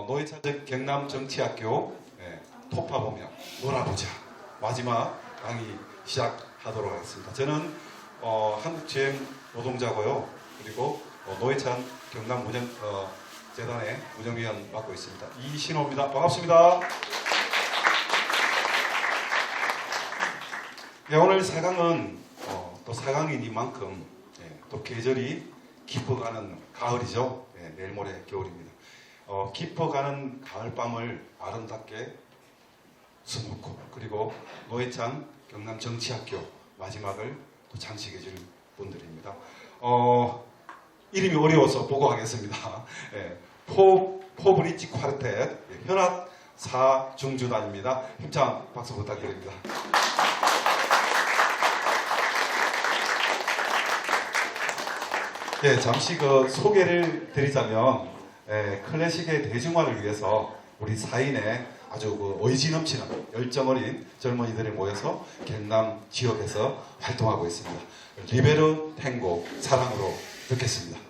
노회찬 경남정치학교 토파보며 놀아보자 마지막 강의 시작하도록 하겠습니다. 저는 한국GM 노동자고요. 그리고 노회찬 경남재단의 운영위원 맡고 있습니다. 이신호입니다. 반갑습니다. 네, 오늘 4강은 또 4강이니만큼 또 계절이 깊어가는 가을이죠. 내일 모레 겨울입니다. 깊어가는 가을밤을 아름답게 수놓고 그리고 노회찬 경남정치학교 마지막을 또 장식해 줄 분들입니다. 이름이 어려워서 보고 하겠습니다. 포브리지 쿼르텟 현악 사중주단입니다. 힘찬 박수 부탁드립니다. 잠시 소개를 드리자면 클래식의 대중화를 위해서 우리 사인의 아주 의지 넘치는 열정 어린 젊은이들이 모여서 경남 지역에서 활동하고 있습니다. 리베르 탱고 사랑으로 듣겠습니다.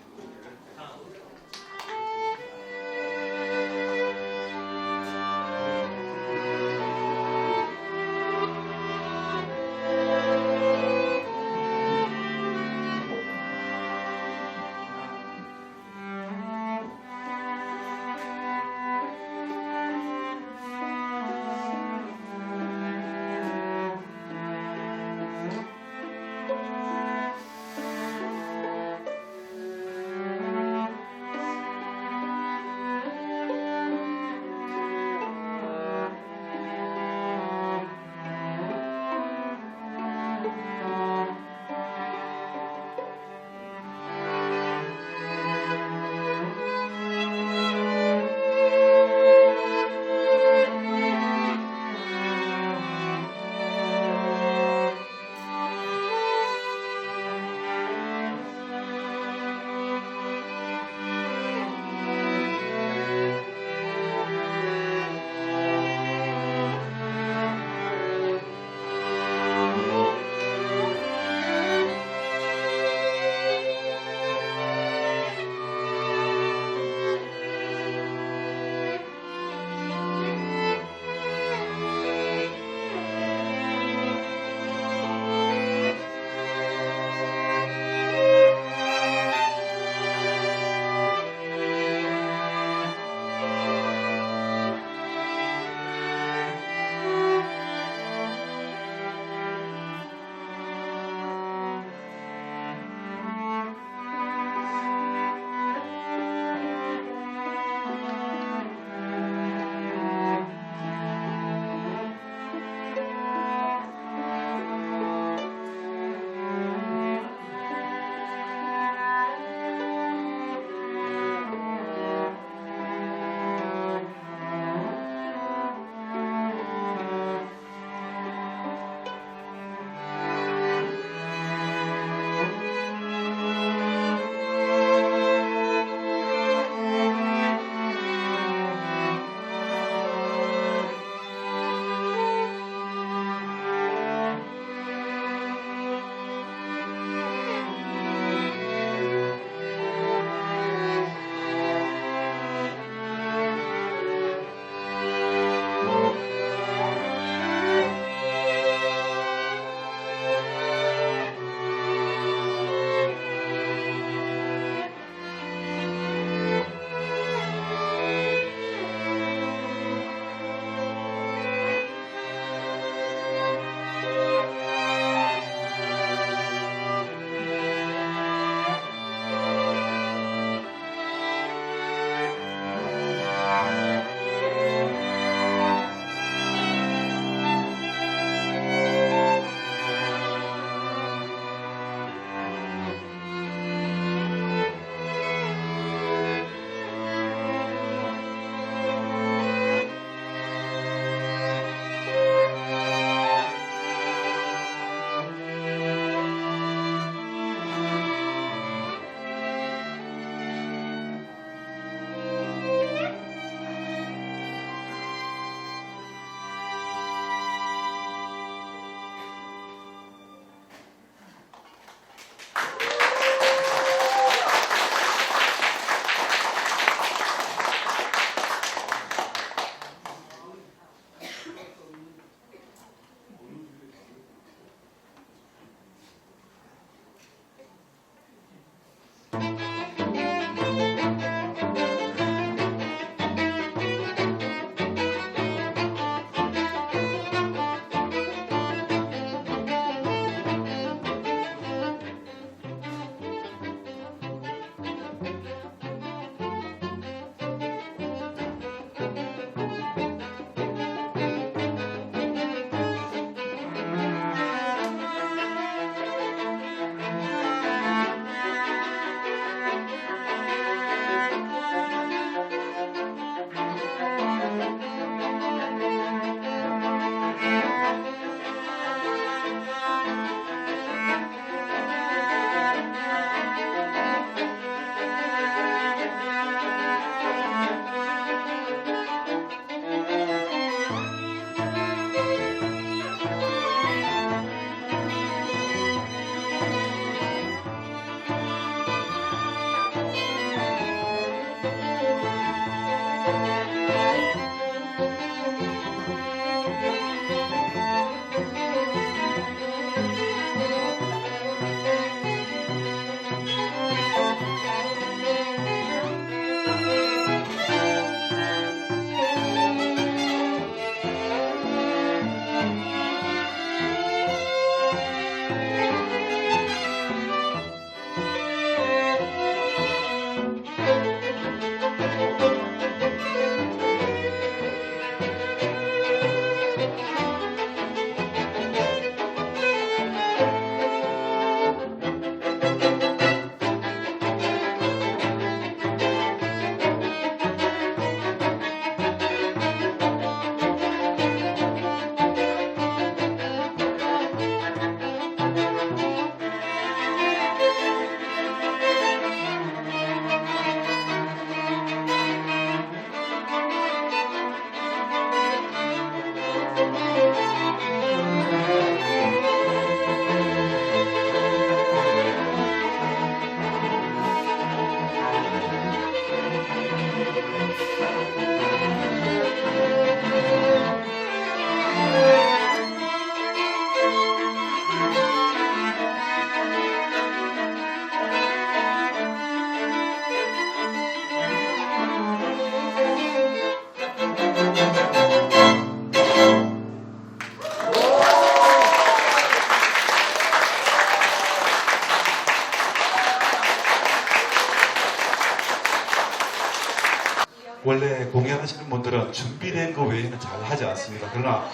원래 공연하시는 분들은 준비된 거 외에는 잘 하지 않습니다. 그러나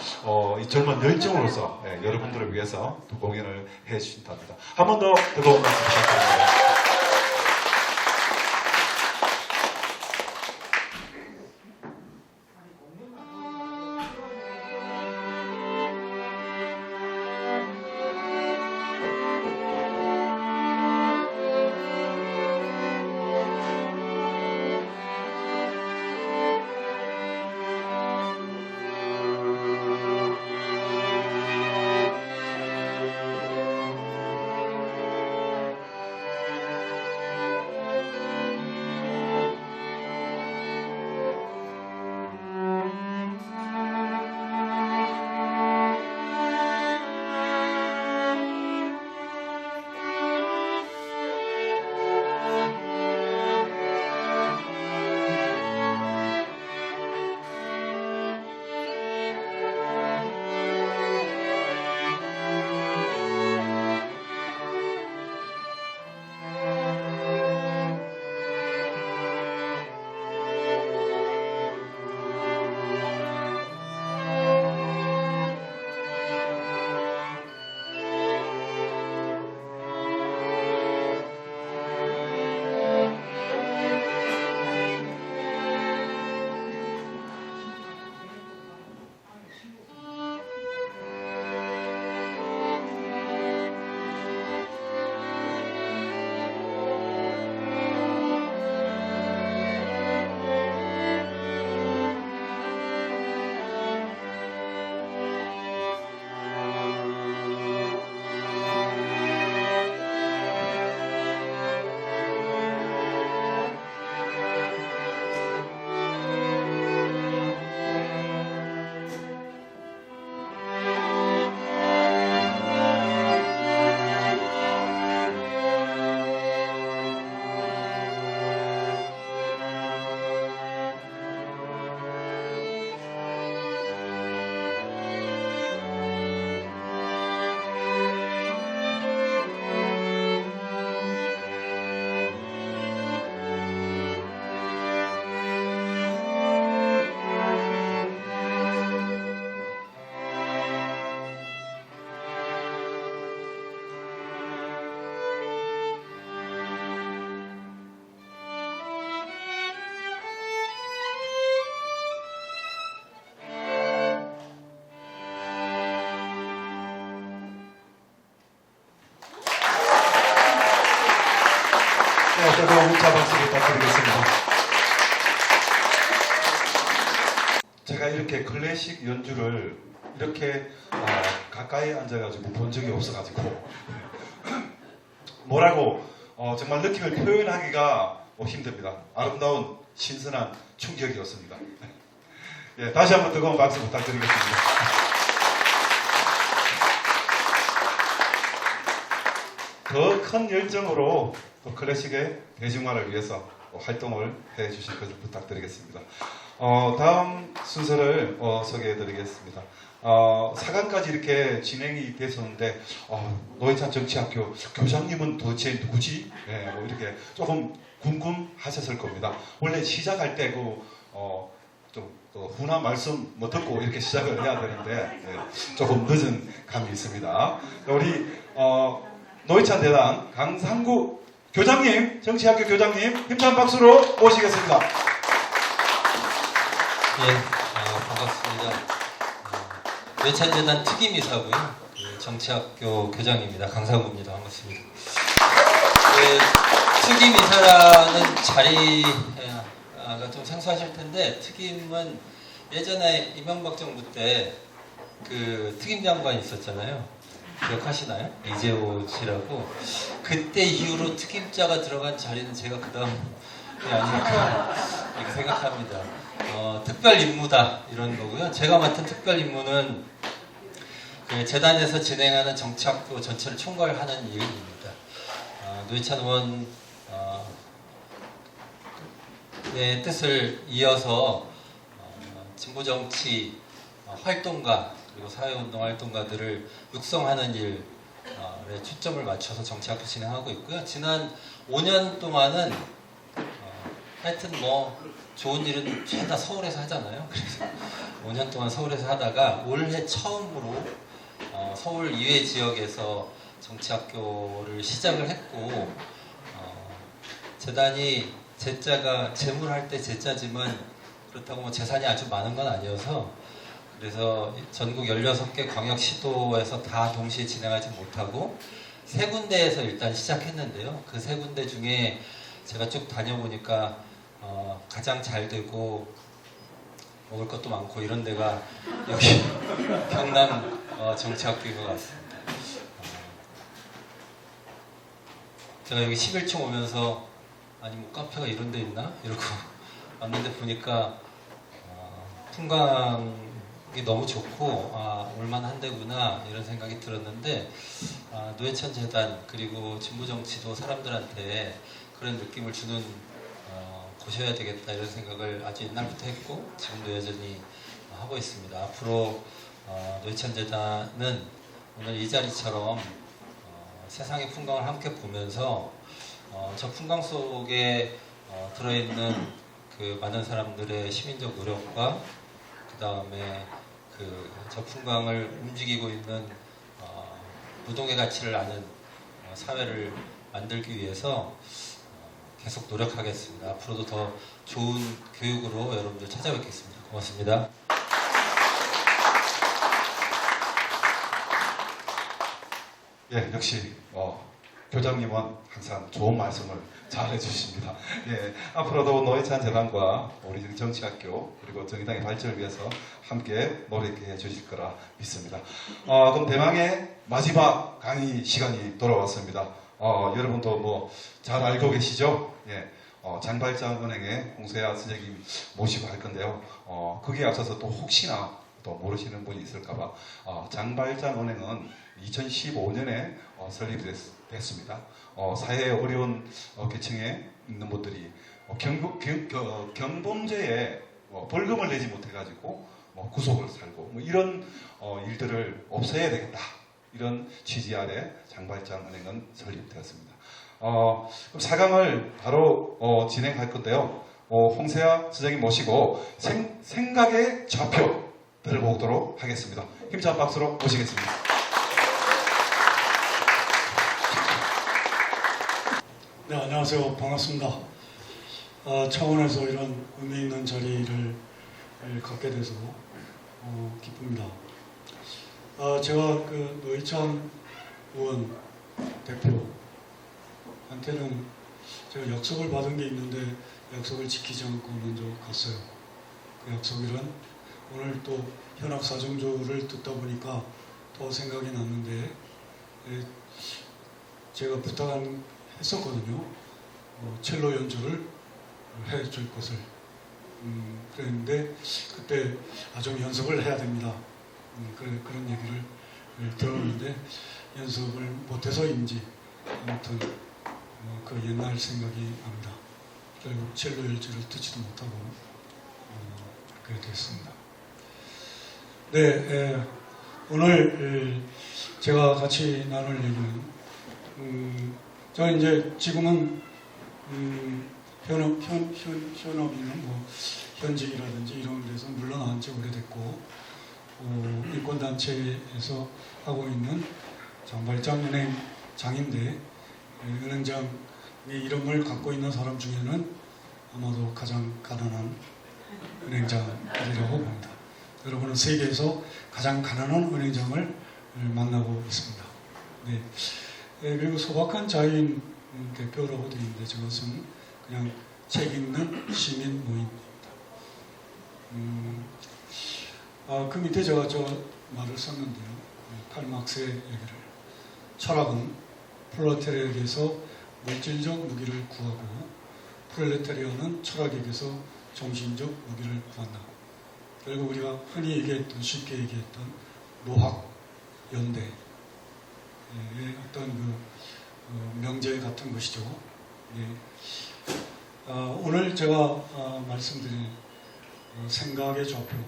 이 젊은 열정으로서 여러분들을 위해서 또 공연을 해주신답니다. 한 번 더 뜨거운 박수 부탁드립니다. 뜨거운 문자 박수 부탁드리겠습니다. 제가 이렇게 클래식 연주를 이렇게 가까이 앉아가지고 본 적이 없어가지고 뭐라고 정말 느낌을 표현하기가 힘듭니다. 아름다운 신선한 충격이었습니다. 예, 다시 한번 뜨거운 박수 부탁드리겠습니다. 더 큰 열정으로 또 클래식의 대중화를 위해서 활동을 해주실 것을 부탁드리겠습니다. 다음 순서를 소개해드리겠습니다. 4강까지 이렇게 진행이 됐었는데 노회찬 정치학교 교장님은 도대체 누구지? 네, 뭐 이렇게 조금 궁금하셨을 겁니다. 원래 시작할 때 좀 훈화 말씀 듣고 이렇게 시작을 해야 되는데 조금 늦은 감이 있습니다. 우리 노회찬 대단 강상구 교장님, 정치학교 교장님 힘찬 박수로 모시겠습니다. 예, 반갑습니다. 노회찬재단 특임이사고요. 정치학교 교장입니다. 강상구입니다. 반갑습니다. 특임이사라는 자리가 좀 생소하실 텐데, 특임은 예전에 이명박 정부 때 그 특임장관이 있었잖아요. 기억하시나요? 이재호 씨라고. 그때 이후로 특임자가 들어간 자리는 제가 그 다음이 아닐까 이렇게 생각합니다. 특별 임무다 이런 거고요. 제가 맡은 특별 임무는 그 재단에서 진행하는 정치학교 전체를 총괄하는 일입니다. 노회찬 의원의 뜻을 이어서 진보정치 활동가 그리고 사회운동 활동가들을 육성하는 일에 초점을 맞춰서 정치학교 진행하고 있고요. 지난 5년 동안은 하여튼 뭐 좋은 일은 죄다 서울에서 하잖아요. 그래서 5년 동안 서울에서 하다가 올해 처음으로 서울 이외 지역에서 정치학교를 시작을 했고 재단이 제자가 재물할 때 제자지만 그렇다고 뭐 재산이 아주 많은 건 아니어서 그래서 전국 16개 광역시도에서 다 동시에 진행하지 못하고 세 군데에서 일단 시작했는데요. 그 세 군데 중에 제가 쭉 다녀보니까 가장 잘 되고 먹을 것도 많고 이런 데가 여기 경남 정치학교인 것 같습니다. 제가 여기 11층 오면서 아니 뭐 카페가 이런 데 있나? 이러고 왔는데 보니까 풍광이 너무 좋고 올만한 데구나 이런 생각이 들었는데 노회찬 재단 그리고 진보정치도 사람들한테 그런 느낌을 주는 곳이어야 되겠다 이런 생각을 아주 옛날부터 했고 지금도 여전히 하고 있습니다. 앞으로 노회찬 재단은 오늘 이 자리처럼 세상의 풍광을 함께 보면서 저 풍광 속에 들어있는 그 많은 사람들의 시민적 노력과 그 다음에 저 풍광을 움직이고 있는 노동의 가치를 아는 사회를 만들기 위해서 계속 노력하겠습니다. 앞으로도 더 좋은 교육으로 여러분들 찾아뵙겠습니다. 고맙습니다. 예, 역시 교장님은 항상 좋은 말씀을 잘 해주십니다. 예, 앞으로도 노회찬 재단과 우리 정치학교 그리고 정의당의 발전을 위해서 함께 노력해 주실 거라 믿습니다. 그럼 대망의 마지막 강의 시간이 돌아왔습니다. 여러분도 뭐 잘 알고 계시죠? 예, 장발장은행의 홍세아 선생님 모시고 할 건데요. 거기에 앞서서 또 혹시나 또 모르시는 분이 있을까봐 장발장은행은 2015년에 설립됐습니다. 사회에 어려운 계층에 있는 분들이 경범죄에 벌금을 내지 못해가지고 구속을 살고 이런 일들을 없애야 되겠다. 이런 취지 아래 장발장은행은 설립되었습니다. 그럼 4강을 바로 진행할 건데요. 홍세아 선생님 모시고 생각의 좌표 들어보도록 하겠습니다. 힘찬 박수로 모시겠습니다. 네, 안녕하세요. 반갑습니다. 차원에서 이런 의미 있는 자리를 갖게 돼서 기쁩니다. 제가 그 노회찬 의원 대표한테는 제가 약속을 받은 게 있는데 약속을 지키지 않고 먼저 갔어요. 그 약속이란 오늘 또 현악사정조를 듣다 보니까 더 생각이 났는데 제가 했었거든요. 첼로 연주를 해줄 것을 그랬는데 그때 좀 연습을 해야 됩니다. 그런 얘기를 들었는데 연습을 못해서인지 아무튼 그 옛날 생각이 납니다. 결국 첼로 연주를 듣지도 못하고 그렇게 됐습니다. 네, 오늘 제가 같이 나눌 얘기는 저는 이제 지금은 현업이나 뭐 현직이라든지 이런 데서 물러난 지 오래됐고 인권단체에서 하고 있는 장발장은행 장인데 은행장의 이름을 갖고 있는 사람 중에는 아마도 가장 가난한 은행장이라고 봅니다. 여러분은 세계에서 가장 가난한 은행장을 만나고 있습니다. 네. 그리고 소박한 자유인 대표라고 되어 있는데 저것은 그냥 책 읽는 시민 모임입니다. 그 밑에 제가 저 말을 썼는데요. 칼막스의 얘기를. 철학은 프롤레타리아에게서 물질적 무기를 구하고 프롤레타리아는 철학에게서 정신적 무기를 구한다. 결국 우리가 흔히 얘기했던 쉽게 얘기했던 노학, 연대 어떤 명제 같은 것이죠. 예. 오늘 제가 말씀드릴 생각의 좌표는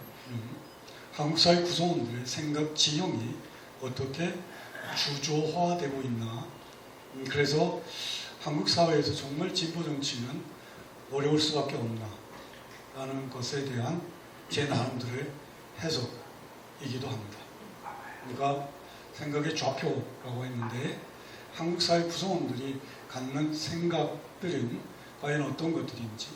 한국 사회 구성원들의 생각 지형이 어떻게 주조화되고 있나. 그래서 한국 사회에서 정말 진보 정치는 어려울 수밖에 없나 라는 것에 대한 제 나름대로의 해석이기도 합니다. 그러니까 생각의 좌표라고 했는데 한국 사회 구성원들이 갖는 생각들은 과연 어떤 것들인지,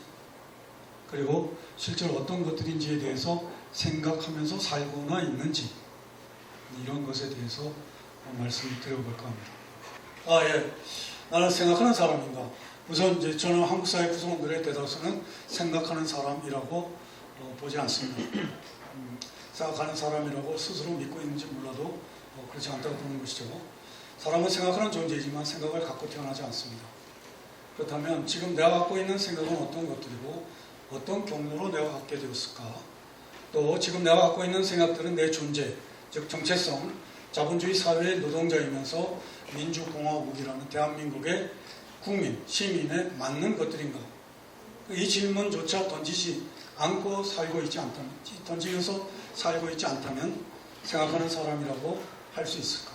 그리고 실제로 어떤 것들인지에 대해서 생각하면서 살고나 있는지, 이런 것에 대해서 말씀을 드려볼까 합니다. 예. 나는 생각하는 사람인가? 우선 이제 저는 한국 사회 구성원들의 대다수는 생각하는 사람이라고 보지 않습니다. 생각하는 사람이라고 스스로 믿고 있는지 몰라도 그렇지 않다고 보는 것이죠. 사람은 생각하는 존재이지만 생각을 갖고 태어나지 않습니다. 그렇다면 지금 내가 갖고 있는 생각은 어떤 것들이고 어떤 경로로 내가 갖게 되었을까? 또 지금 내가 갖고 있는 생각들은 내 존재, 즉 정체성, 자본주의 사회의 노동자이면서 민주공화국이라는 대한민국의 국민, 시민에 맞는 것들인가? 이 질문조차 던지지 않고 살고 있지 않다면, 던지면서 살고 있지 않다면 생각하는 사람이라고 할 수 있을까?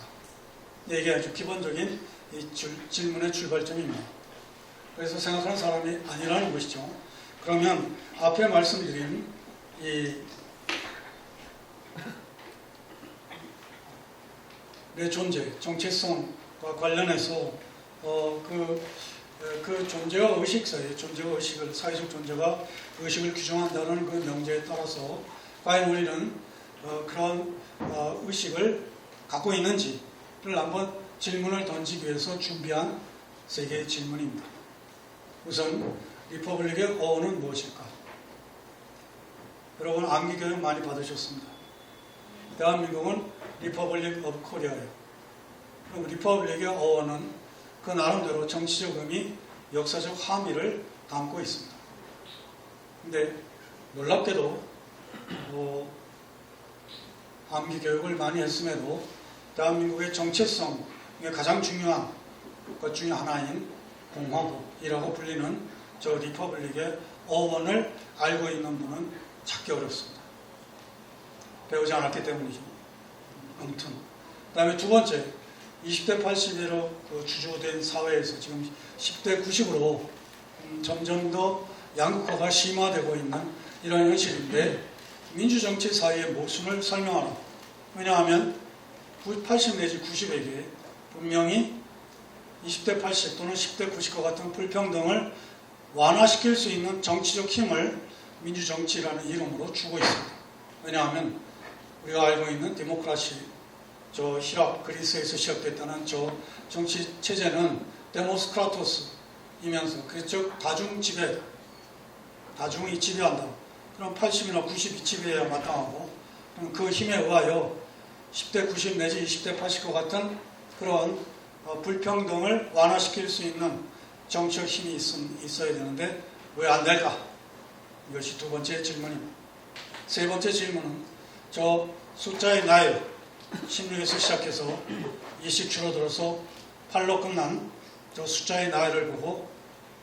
이게 아주 기본적인 이 질문의 출발점입니다. 그래서 생각하는 사람이 아니라는 것이죠. 그러면 앞에 말씀드린 내 존재, 정체성과 관련해서 그 존재와 의식 사이에 존재와 의식을, 사회적 존재가 의식을 규정한다는 그 명제에 따라서 과연 우리는 그런 의식을 갖고 있는지를 한번 질문을 던지기 위해서 준비한 세 개의 질문입니다. 우선 리퍼블릭의 어원은 무엇일까? 여러분 암기교육 많이 받으셨습니다. 대한민국은 리퍼블릭 오브 코리아예요. 그럼 리퍼블릭의 어원은 그 나름대로 정치적 의미, 역사적 함의를 담고 있습니다. 근데 놀랍게도 암기교육을 많이 했음에도 대한민국의 정체성의 가장 중요한 것 중에 하나인 공화국이라고 불리는 저 리퍼블릭의 어원을 알고 있는 분은 찾기 어렵습니다. 배우지 않았기 때문이죠. 아무튼 그 다음에 두 번째, 20대 80으로 주조된 사회에서 지금 10대 90으로 점점 더 양극화가 심화되고 있는 이런 현실인데 민주정치 사회의 모순을 설명하라. 왜냐하면 80 내지 90에게 분명히 20대 80 또는 10대 90과 같은 불평등을 완화시킬 수 있는 정치적 힘을 민주정치라는 이름으로 주고 있습니다. 왜냐하면 우리가 알고 있는 데모크라시, 저 히랍, 그리스에서 시작됐다는 저 정치 체제는 데모스크라토스이면서 즉 다중 지배, 다중이 지배한다. 그럼 80이나 90이 지배해야 마땅하고 그 힘에 의하여 10대 90 내지 20대 80과 같은 그런 불평등을 완화시킬 수 있는 정치적 힘이 있어야 되는데 왜 안 될까? 이것이 두 번째 질문입니다. 세 번째 질문은 저 숫자의 나열, 16에서 시작해서 20 줄어들어서 8로 끝난 저 숫자의 나열을 보고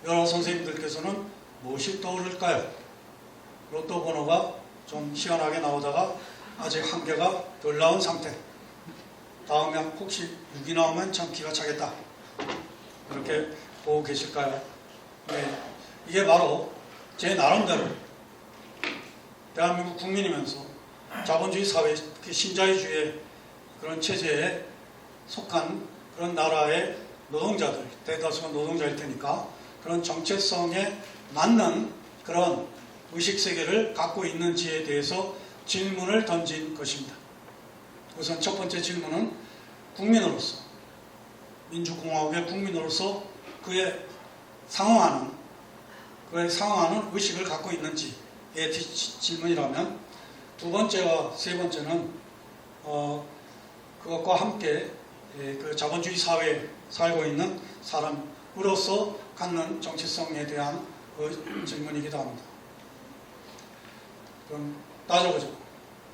여러 선생님들께서는 무엇이 떠오를까요? 로또 번호가 좀 희한하게 나오다가 아직 한 개가 덜 나온 상태. 다음에 혹시 6이 나오면 참 기가 차겠다. 그렇게 보고 계실까요? 네, 이게 바로 제 나름대로 대한민국 국민이면서 자본주의 사회, 신자유주의 그런 체제에 속한 그런 나라의 노동자들, 대다수가 노동자일 테니까 그런 정체성에 맞는 그런 의식세계를 갖고 있는지에 대해서 질문을 던진 것입니다. 우선 첫 번째 질문은 국민으로서, 민주공화국의 국민으로서 그에 상응하는 의식을 갖고 있는지의 질문이라면, 두 번째와 세 번째는 그것과 함께 그 자본주의 사회에 살고 있는 사람으로서 갖는 정체성에 대한 질문이기도 합니다. 그럼 따져보죠.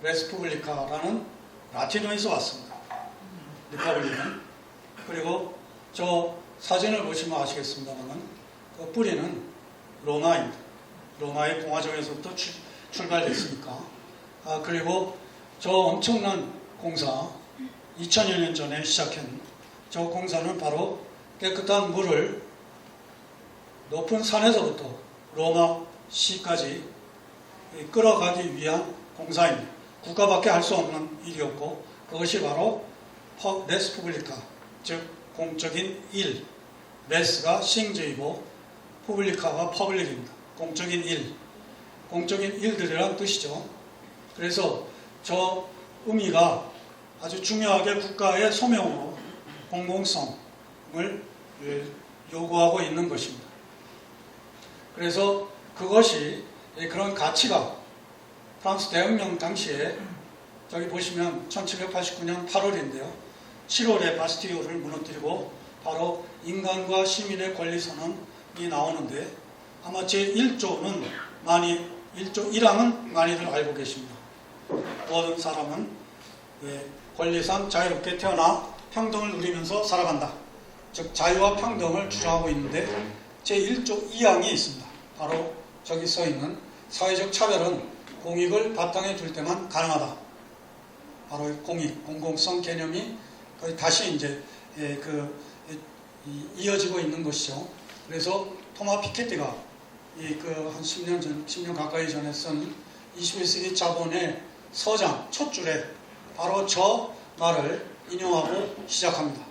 레스푸블리카라는 라틴어에서 왔습니다. 리퍼블릭은. 그리고 저 사진을 보시면 아시겠습니다만 그 뿌리는 로마입니다. 로마의 공화정에서부터 출발됐으니까. 그리고 저 엄청난 공사, 2000여 년 전에 시작한 저 공사는 바로 깨끗한 물을 높은 산에서부터 로마 시까지 끌어가기 위한 공사입니다. 국가밖에 할 수 없는 일이었고 그것이 바로 레스푸블리카, 즉 공적인 일, 레스가 시행제이고 푸블리카가 퍼블릭입니다. 공적인 일, 공적인 일들이란 뜻이죠. 그래서 저 의미가 아주 중요하게 국가의 소명으로 공공성을 요구하고 있는 것입니다. 그래서 그것이 그런 가치가 프랑스 대혁명 당시에 저기 보시면 1789년 8월인데요. 7월에 바스티유를 무너뜨리고 바로 인간과 시민의 권리선언이 나오는데 아마 제1조는 1조 1항은 많이들 알고 계십니다. 모든 사람은 권리상 자유롭게 태어나 평등을 누리면서 살아간다. 즉 자유와 평등을 주장하고 있는데 제1조 2항이 있습니다. 바로 저기 써 있는 사회적 차별은 공익을 바탕에 둘 때만 가능하다. 바로 공익, 공공성 개념이 거의 다시 이제 이어지고 있는 것이죠. 그래서 토마 피케티가 한 10년 가까이 전에 쓴 21세기 자본의 서장 첫 줄에 바로 저 말을 인용하고 시작합니다.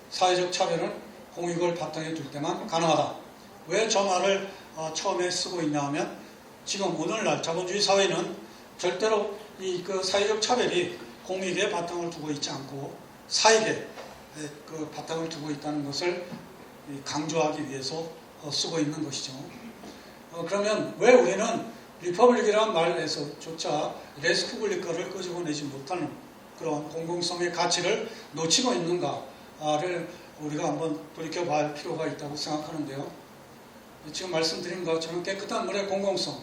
사회적 차별은 공익을 바탕에 둘 때만 가능하다. 왜 저 말을 처음에 쓰고 있냐 하면 지금 오늘날 자본주의 사회는 절대로 그 사회적 차별이 공익에 바탕을 두고 있지 않고 사익에 그 바탕을 두고 있다는 것을 강조하기 위해서 쓰고 있는 것이죠. 그러면 왜 우리는 리퍼블릭이라는 말에서조차 레스푸블리카를 끄집어내지 못하는 그런 공공성의 가치를 놓치고 있는가를 우리가 한번 돌이켜볼 필요가 있다고 생각하는데요. 지금 말씀드린 것처럼 깨끗한 물의 공공성.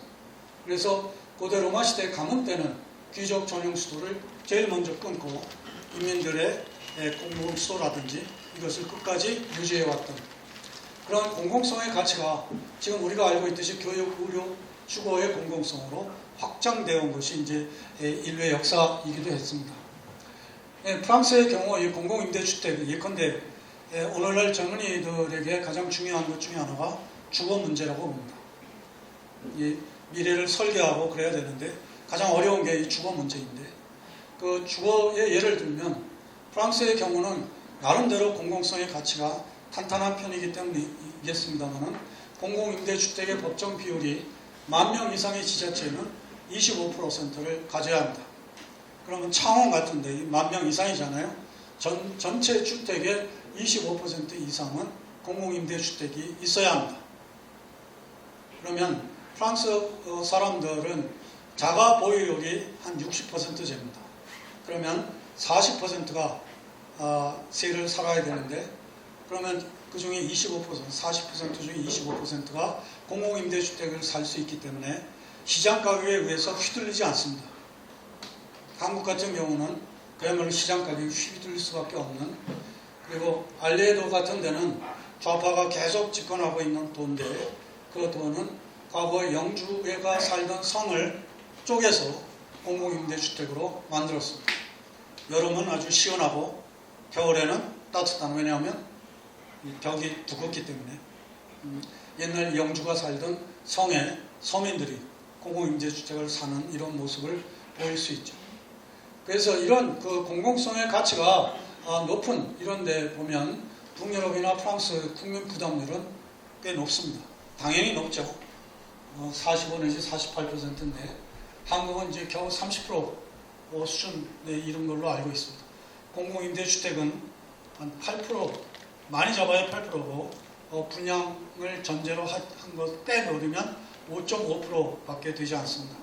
그래서 고대 로마 시대 가문 때는 귀족 전용 수도를 제일 먼저 끊고 인민들의 공공 수도라든지 이것을 끝까지 유지해왔던 그런 공공성의 가치가 지금 우리가 알고 있듯이 교육, 의료, 주거의 공공성으로 확장되어 온 것이 이제 인류의 역사이기도 했습니다. 프랑스의 경우 이 공공임대주택 예컨대 오늘날 젊은이들에게 가장 중요한 것 중에 하나가 주거 문제라고 봅니다. 이 미래를 설계하고 그래야 되는데 가장 어려운 게 이 주거 문제인데 그 주거의 예를 들면 프랑스의 경우는 나름대로 공공성의 가치가 탄탄한 편이기 때문이겠습니다만 공공임대주택의 법정 비율이 10,000명 이상의 지자체는 25%를 가져야 합니다. 그러면 창원 같은데 10,000명 이상이잖아요. 전체 주택의 25% 이상은 공공임대주택이 있어야 합니다. 그러면 프랑스 사람들은 자가 보유율이 한 60% 됩니다. 그러면 40%가 세를 살아야 되는데 그러면 그 중에 25%, 40% 중에 25%가 공공임대주택을 살 수 있기 때문에 시장 가격에 의해서 휘둘리지 않습니다. 한국 같은 경우는 그야말로 시장 가격이 휘둘릴 수밖에 없는 그리고 알레도 같은 데는 좌파가 계속 집권하고 있는 도인데 그 도는 과거 영주가 살던 성을 쪼개서 공공임대주택으로 만들었습니다. 여름은 아주 시원하고 겨울에는 따뜻한 왜냐하면 벽이 두껍기 때문에 옛날 영주가 살던 성에 서민들이 공공임대주택을 사는 이런 모습을 보일 수 있죠. 그래서 이런 그 공공성의 가치가 높은 이런 데 보면 북유럽이나 프랑스 국민 부담률은 꽤 높습니다. 당연히 높죠. 45 내지 48%인데 한국은 이제 겨우 30% 수준에 이른 걸로 알고 있습니다. 공공임대주택은 한 8%, 많이 잡아야 8%고 분양을 전제로 한 것 빼놓으면 5.5%밖에 되지 않습니다.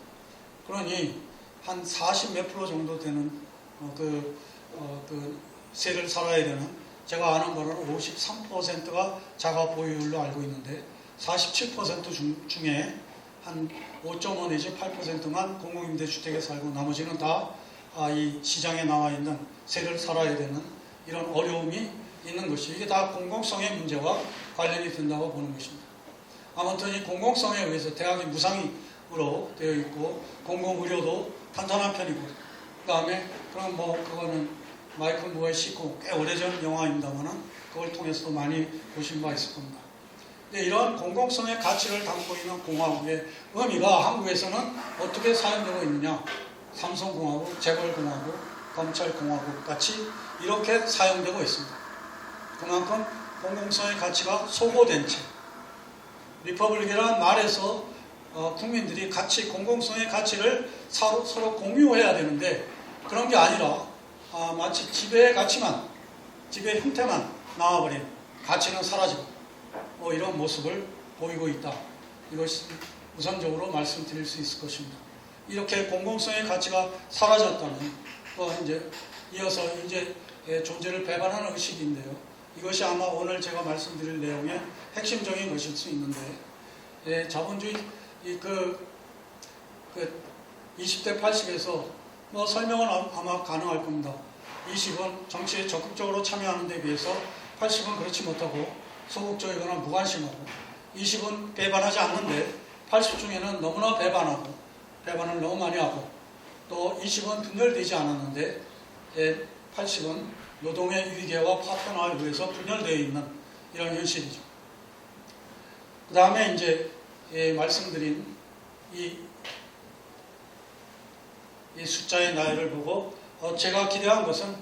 그러니 한 40 몇 프로 정도 되는 세를 살아야 되는 제가 아는 거로는 53%가 자가 보유율로 알고 있는데 47% 중에 한 5.5 내지 8%만 공공임대주택에 살고 나머지는 다 이 시장에 나와 있는 세를 살아야 되는 이런 어려움이 있는 것이 이게 다 공공성의 문제와 관련이 된다고 보는 것입니다. 아무튼 이 공공성에 의해서 대학이 무상으로 되어 있고 공공의료도 탄탄한 편이고 그 다음에 그럼 그거는 마이클 무어의 시코 꽤 오래전 영화입니다만은 그걸 통해서도 많이 보신 바 있을 겁니다. 이런 공공성의 가치를 담고 있는 공화국의 의미가 한국에서는 어떻게 사용되고 있느냐? 삼성공화국, 재벌공화국, 검찰공화국 같이 이렇게 사용되고 있습니다. 그만큼 공공성의 가치가 소고된 채 리퍼블릭이라는 말에서 국민들이 같이 공공성의 가치를 서로 공유해야 되는데 그런 게 아니라 마치 지배의 가치만, 지배의 형태만 나와버린 가치는 사라지고 이런 모습을 보이고 있다. 이것이 우선적으로 말씀드릴 수 있을 것입니다. 이렇게 공공성의 가치가 사라졌다면 또 이어서 존재를 배반하는 의식인데요. 이것이 아마 오늘 제가 말씀드릴 내용의 핵심적인 것일 수 있는데, 자본주의 20대 80에서 설명은 아마 가능할 겁니다. 20은 정치에 적극적으로 참여하는 데 비해서 80은 그렇지 못하고 소극적이거나 무관심하고, 20은 배반하지 않는데 80 중에는 너무나 배반을 너무 많이 하고, 또 20은 분열되지 않았는데 80은 노동의 위계와 파트너를 위해서 분열되어 있는 이런 현실이죠. 그 다음에 말씀드린 이 숫자의 나이를 보고 제가 기대한 것은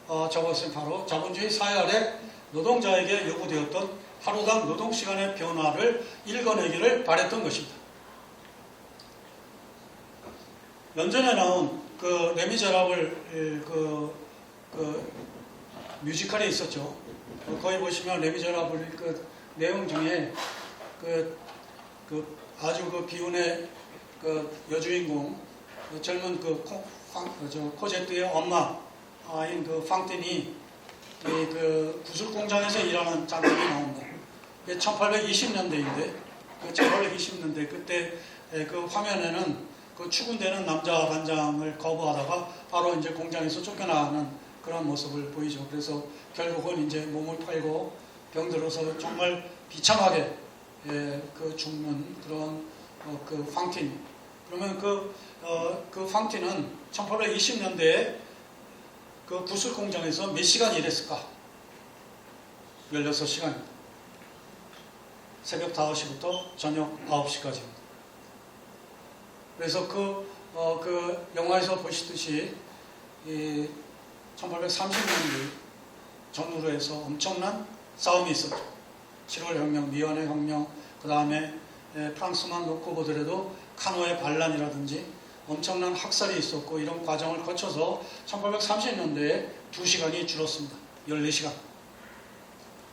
저것은 바로 자본주의 사회 아래 노동자에게 요구되었던 하루당 노동시간의 변화를 읽어내기를 바랬던 것입니다. 연전에 나온 그 레미제라블 뮤지컬이 있었죠. 거기 보시면 레미제라블 내용 중에 아주 비운의 여주인공, 젊은 코제트의 엄마인 팡틴이 구슬 공장에서 일하는 장면이 나옵니다. 1820년대인데, 1820년대 그때 그 화면에는 추근되는 남자 반장을 거부하다가 바로 공장에서 쫓겨나가는 그런 모습을 보이죠. 그래서 결국은 몸을 팔고 병들어서 정말 비참하게 죽는 그런 팡틴. 그러면 그 팡틴은 1820년대에 그 구슬 공장에서 몇 시간 일했을까? 16시간입니다. 새벽 5시부터 저녁 9시까지입니다. 그래서 그 영화에서 보시듯이 1830년대 전후로 해서 엄청난 싸움이 있었죠. 7월 혁명, 미연의 혁명, 그 다음에 프랑스만 놓고 보더라도 카노의 반란이라든지 엄청난 학살이 있었고, 이런 과정을 거쳐서 1830년대에 2시간이 줄었습니다. 14시간.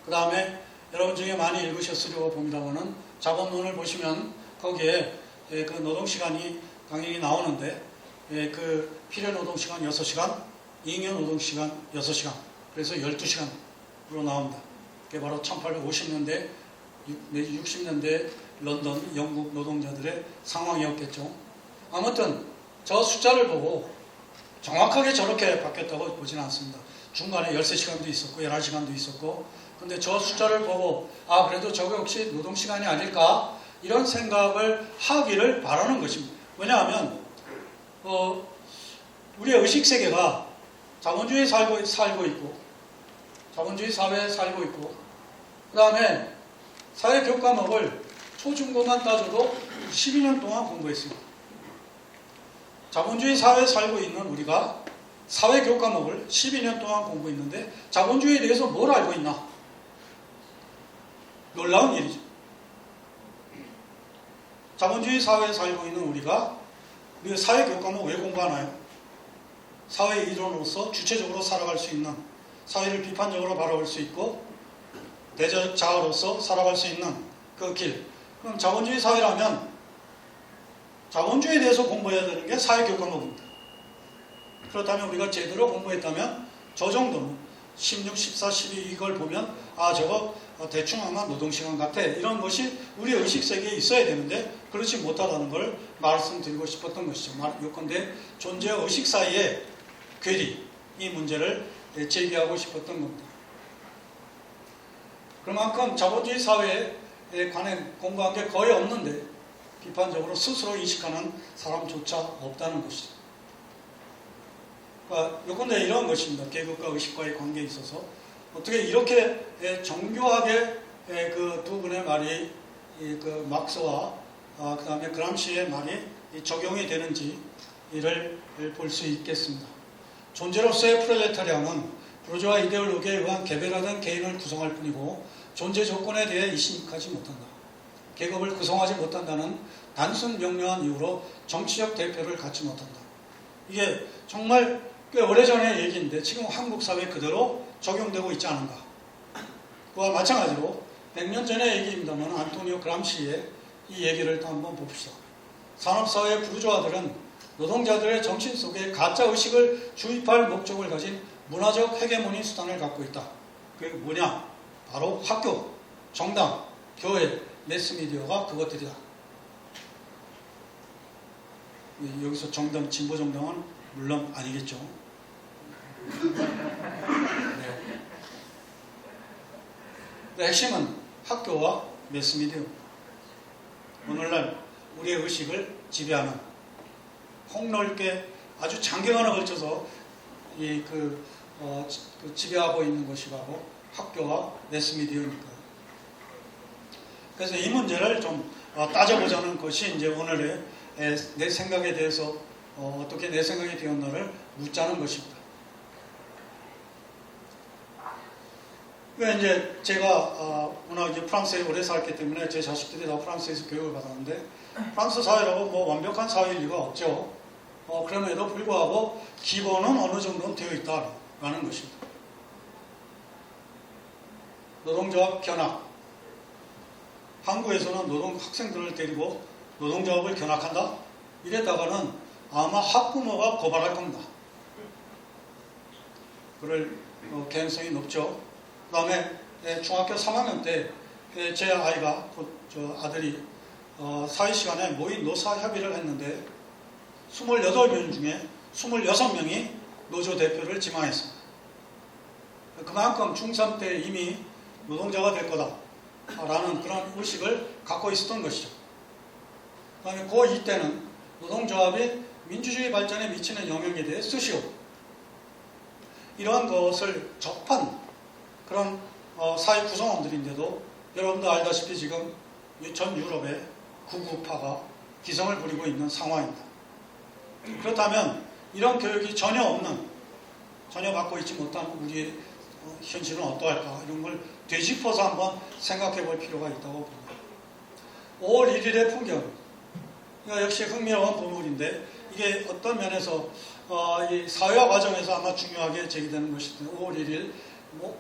그 다음에 여러분 중에 많이 읽으셨으려고 봅니다만은 자본론을 보시면 거기에 그 노동시간이 당연히 나오는데, 그 필요 노동시간 6시간, 잉여 노동시간 6시간, 그래서 12시간으로 나옵니다. 그게 바로 1850년대, 내지 60년대 런던, 영국 노동자들의 상황이었겠죠. 아무튼 저 숫자를 보고 정확하게 저렇게 바뀌었다고 보지는 않습니다. 중간에 13시간도 있었고 11시간도 있었고, 근데 저 숫자를 보고 그래도 저게 혹시 노동시간이 아닐까? 이런 생각을 하기를 바라는 것입니다. 왜냐하면 우리의 의식세계가 자본주의에 살고 있고, 자본주의 사회에 살고 있고, 그 다음에 사회교과목을 초중고만 따져도 12년 동안 공부했습니다. 자본주의 사회에 살고 있는 우리가 사회교과목을 12년 동안 공부했는데 자본주의에 대해서 뭘 알고 있나? 놀라운 일이죠. 자본주의 사회에 살고 있는 우리가 사회교과목 왜 공부하나요? 사회의 일원으로서 주체적으로 살아갈 수 있는, 사회를 비판적으로 바라볼 수 있고 내적 자아로서 살아갈 수 있는 그 길. 그럼 자본주의 사회라면 자본주의에 대해서 공부해야 되는 게 사회교과목입니다. 그렇다면 우리가 제대로 공부했다면 저 정도는 16, 14, 12 이걸 보면 저거 대충 아마 노동시간 같아, 이런 것이 우리 의식세계에 있어야 되는데 그렇지 못하다는 걸 말씀드리고 싶었던 것이죠. 요컨대 존재와 의식 사이의 괴리, 이 문제를 제기하고 싶었던 겁니다. 그만큼 자본주의 사회에 관해 공부한 게 거의 없는데 비판적으로 스스로 인식하는 사람조차 없다는 것이죠. 그러니까 요컨대 이런 것입니다. 계급과 의식과의 관계에 있어서 어떻게 이렇게 정교하게 그 두 분의 말이 그 막스와 그다음에 그람시의 말이 적용이 되는지 이를 볼 수 있겠습니다. 존재로서의 프롤레타리아는 부르주아 이데올로기에 의한 개별화된 개인을 구성할 뿐이고 존재 조건에 대해 이식하지 못한다. 계급을 구성하지 못한다는 단순 명료한 이유로 정치적 대표를 갖지 못한다. 이게 정말 꽤 오래전의 얘기인데 지금 한국 사회에 그대로 적용되고 있지 않은가. 그와 마찬가지로 100년 전의 얘기입니다만 안토니오 그람시의 이 얘기를 또 한번 봅시다. 산업사회의 부르주아들은 노동자들의 정신 속에 가짜의식을 주입할 목적을 가진 문화적 헤게모니 수단을 갖고 있다. 그게 뭐냐? 바로 학교, 정당, 교회, 매스미디어가 그것들이다. 여기서 정당, 진보 정당은 물론 아니겠죠. 네. 핵심은 학교와 매스미디어입니다. 오늘날 우리의 의식을 지배하는 폭넓게 아주 장기간에 걸쳐서 지배하고 있는 것이 바로 학교와 매스미디어입니다. 그래서 이 문제를 좀 따져보자는 것이 이제 오늘의 내 생각에 대해서 어떻게 내 생각이 되었나를 묻자는 것입니다. 이제 제가 워낙 이제 프랑스에 오래 살기 때문에 제 자식들이 다 프랑스에서 교육을 받았는데 프랑스 사회라고 뭐 완벽한 사회일 리가 없죠. 그럼에도 불구하고 기본은 어느 정도는 되어 있다라는 것입니다. 노동조합 견학. 한국에서는 학생들을 데리고 노동조합을 견학한다? 이랬다가는 아마 학부모가 고발할 겁니다. 그럴 가능성이 높죠. 그 다음에 중학교 3학년 때 제 아이가, 저 아들이 사회시간에 모의 노사협의를 했는데 28명 중에 26명이 노조 대표를 지망했습니다. 그만큼 중3 때 이미 노동자가 될 거다 라는 그런 의식을 갖고 있었던 것이죠. 그 다음에 고2 때는 노동조합이 민주주의 발전에 미치는 영향에 대해 쓰시오. 이러한 것을 접한 그런 사회 구성원들인데도 여러분도 알다시피 지금 전 유럽의 구구파가 기성을 부리고 있는 상황입니다. 그렇다면 이런 교육이 전혀 받고 있지 못한 우리의 현실은 어떠할까, 이런 걸 되짚어서 한번 생각해 볼 필요가 있다고 봅니다. 5월 1일의 풍경, 역시 흥미로운 부분인데 이게 어떤 면에서 이 사회화 과정에서 아마 중요하게 제기되는 것인데 5월 1일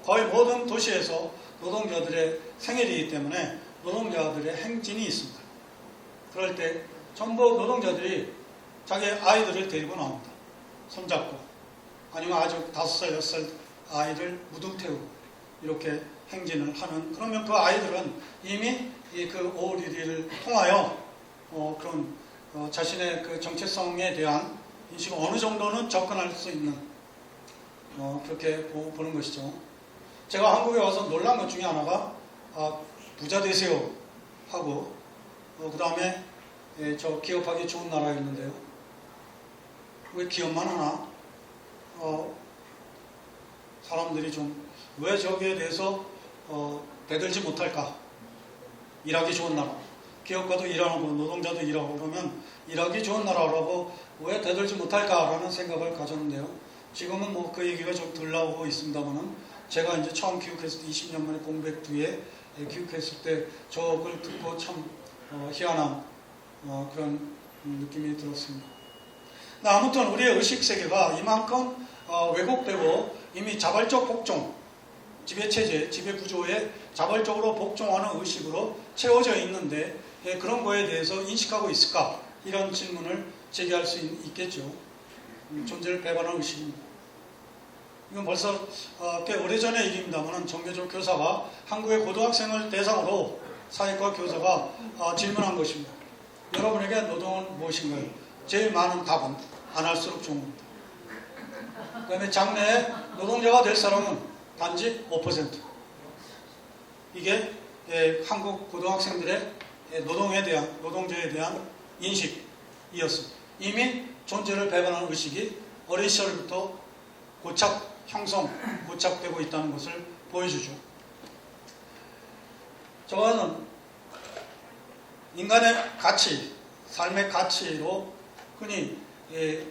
거의 모든 도시에서 노동자들의 생일이기 때문에 노동자들의 행진이 있습니다. 그럴 때 전부 노동자들이 자기 아이들을 데리고 나옵니다. 손잡고, 아니면 아주 5살, 6살 아이를 무등 태우고 이렇게 행진을 하는, 그러면 그 아이들은 이미 그 5월 1일을 통하여 그런 자신의 그 정체성에 대한 인식을 어느 정도는 접근할 수 있는 그렇게 보는 것이죠. 제가 한국에 와서 놀란 것 중에 하나가 부자 되세요 하고 그 다음에 저 기업하기 좋은 나라였는데요. 왜 기업만 하나? 사람들이 좀 왜 저기에 대해서 대들지 못할까? 일하기 좋은 나라. 기업가도 일하고 노동자도 일하고 그러면 일하기 좋은 나라라고 왜 대들지 못할까라는 생각을 가졌는데요. 지금은 뭐 그 얘기가 좀 덜 나오고 있습니다만은 제가 이제 처음 교육했을 때 20년 만에 공백 뒤에 교육했을 때 저걸 듣고 참 희한한 그런 느낌이 들었습니다. 아무튼 우리의 의식세계가 이만큼 왜곡되고 이미 자발적 복종, 지배체제, 지배구조에 자발적으로 복종하는 의식으로 채워져 있는데 그런 거에 대해서 인식하고 있을까? 이런 질문을 제기할 수 있겠죠. 존재를 배반하는 의식입니다. 이건 벌써 꽤 오래전의 일입니다만 정교조 교사가 한국의 고등학생을 대상으로 사회과 교사가 질문한 것입니다. 여러분에게 노동은 무엇인가요? 제일 많은 답은 안 할수록 좋은 겁니다. 그 다음에 장래에 노동자가 될 사람은 단지 5%. 이게 한국 고등학생들의 노동자에 대한 인식이었습니다. 이미 존재를 배반하는 의식이 어린 시절부터 고착되고 있다는 것을 보여주죠. 저는 인간의 가치, 삶의 가치로 흔히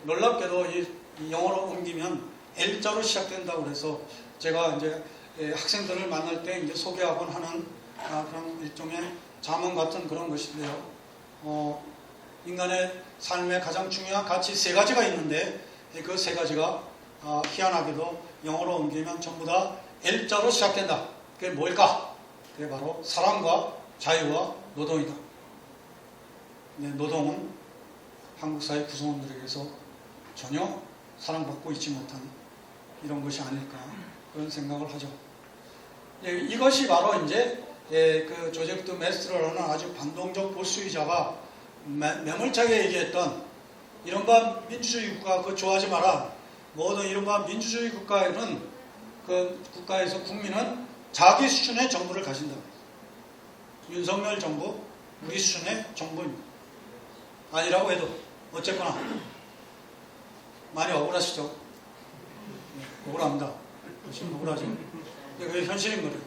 놀랍게도 이 영어로 옮기면 L자로 시작된다고 그래서 제가 이제 학생들을 만날 때 이제 소개하곤 하는 그런 일종의 자문 같은 그런 것인데요. 인간의 삶의 가장 중요한 가치 세 가지가 있는데 그 세 가지가 희한하게도 영어로 옮기면 전부 다 L자로 시작된다. 그게 뭘까? 그게 바로 사랑과 자유와 노동이다. 네, 노동은 한국 사회 구성원들에게서 전혀 사랑받고 있지 못한 이런 것이 아닐까 그런 생각을 하죠. 이것이 바로 이제 그 조제프 메스트러라는 아주 반동적 보수주의자가 매몰차게 얘기했던 이른바 민주주의 국가 그거 좋아하지 마라. 모든 이른바 민주주의 국가에는 그 국가에서 국민은 자기 수준의 정부를 가진다. 윤석열 정부 우리 수준의 정부입니다. 아니라고 해도 어쨌거나 많이 억울하시죠? 네, 억울합니다. 지금 억울하죠? 그게 현실인 거예요.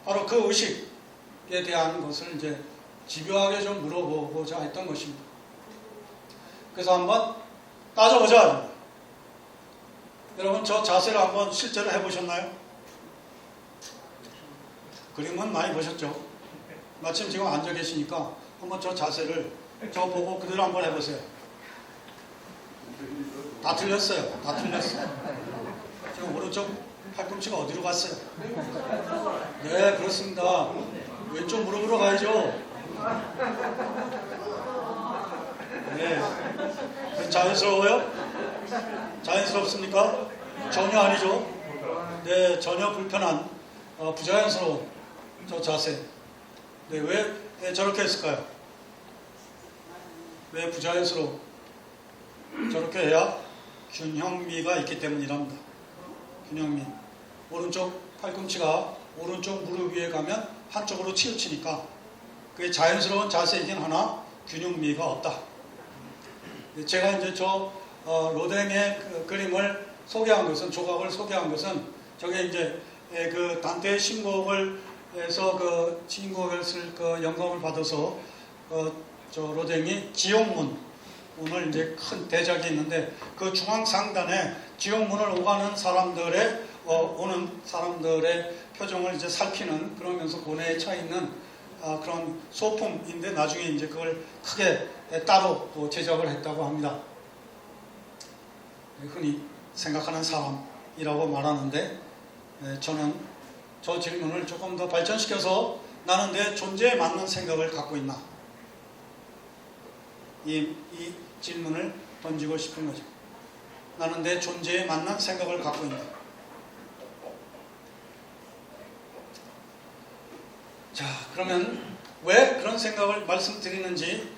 바로 그 의식에 대한 것을 이제 집요하게 좀 물어보고자 했던 것입니다. 그래서 한번 따져보자. 여러분 저 자세를 한번 실제로 해보셨나요? 그림은 많이 보셨죠? 마침 지금 앉아 계시니까 한번 저 자세를 저 보고 그대로 한번 해보세요. 다 틀렸어요. 다 틀렸어요. 지금 오른쪽 팔꿈치가 어디로 갔어요? 네, 그렇습니다. 왼쪽 무릎으로 가야죠. 네. 자연스러워요? 자연스럽습니까? 전혀 아니죠. 네, 전혀 불편한 부자연스러운 저 자세. 네, 왜 저렇게 했을까요? 왜 부자연스러워? 저렇게 해야 균형미가 있기 때문이랍니다. 균형미. 오른쪽 팔꿈치가 오른쪽 무릎 위에 가면 한쪽으로 치우치니까 그게 자연스러운 자세이긴 하나 균형미가 없다. 제가 이제 저 로댕의 그 그림을 소개한 것은 조각을 소개한 것은 저게 이제 그 단테의 신곡을 해서 그 신곡을 그 영감을 받아서 저 로댕이 지옥문을 이제 큰 대작이 있는데 그 중앙 상단에 지옥문을 오가는 사람들의 오는 사람들의 표정을 이제 살피는 그러면서 고뇌에 차 있는 그런 소품인데 나중에 이제 그걸 크게 따로 또 제작을 했다고 합니다. 흔히 생각하는 사람이라고 말하는데 저는 저 질문을 조금 더 발전시켜서 나는 내 존재에 맞는 생각을 갖고 있나? 이 질문을 던지고 싶은 거죠. 나는 내 존재에 맞는 생각을 갖고 있나? 자, 그러면 왜 그런 생각을 말씀드리는지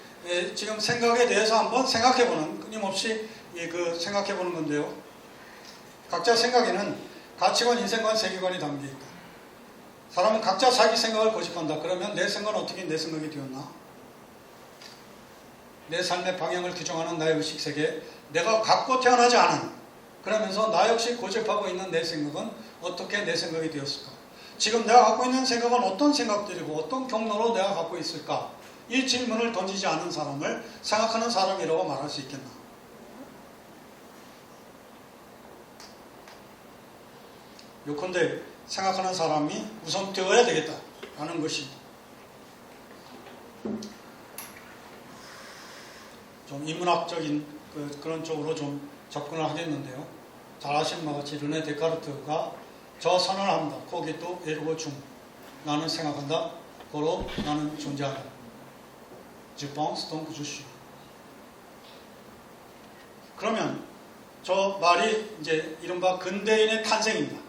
지금 생각에 대해서 한번 생각해보는 끊임없이 그 생각해보는 건데요. 각자 생각에는 가치관, 인생관, 세계관이 담겨있다. 사람은 각자 자기 생각을 고집한다. 그러면 내 생각은 어떻게 내 생각이 되었나? 내 삶의 방향을 규정하는 나의 의식세계, 내가 갖고 태어나지 않은 그러면서 나 역시 고집하고 있는 내 생각은 어떻게 내 생각이 되었을까? 지금 내가 갖고 있는 생각은 어떤 생각들이고 어떤 경로로 내가 갖고 있을까? 이 질문을 던지지 않은 사람을 생각하는 사람이라고 말할 수 있겠나? 요컨대 생각하는 사람이 우선 되어야 되겠다라는 것입니다. 좀 인문학적인 그런 쪽으로 좀 접근을 하겠는데요. 잘 아시는 바와 같이 르네 데카르트가 저 선언을 합니다. 코기또 에르고 중. 나는 생각한다. 고로 나는 존재한다. Je pense donc je suis. 그러면 저 말이 이제 이른바 근대인의 탄생입니다.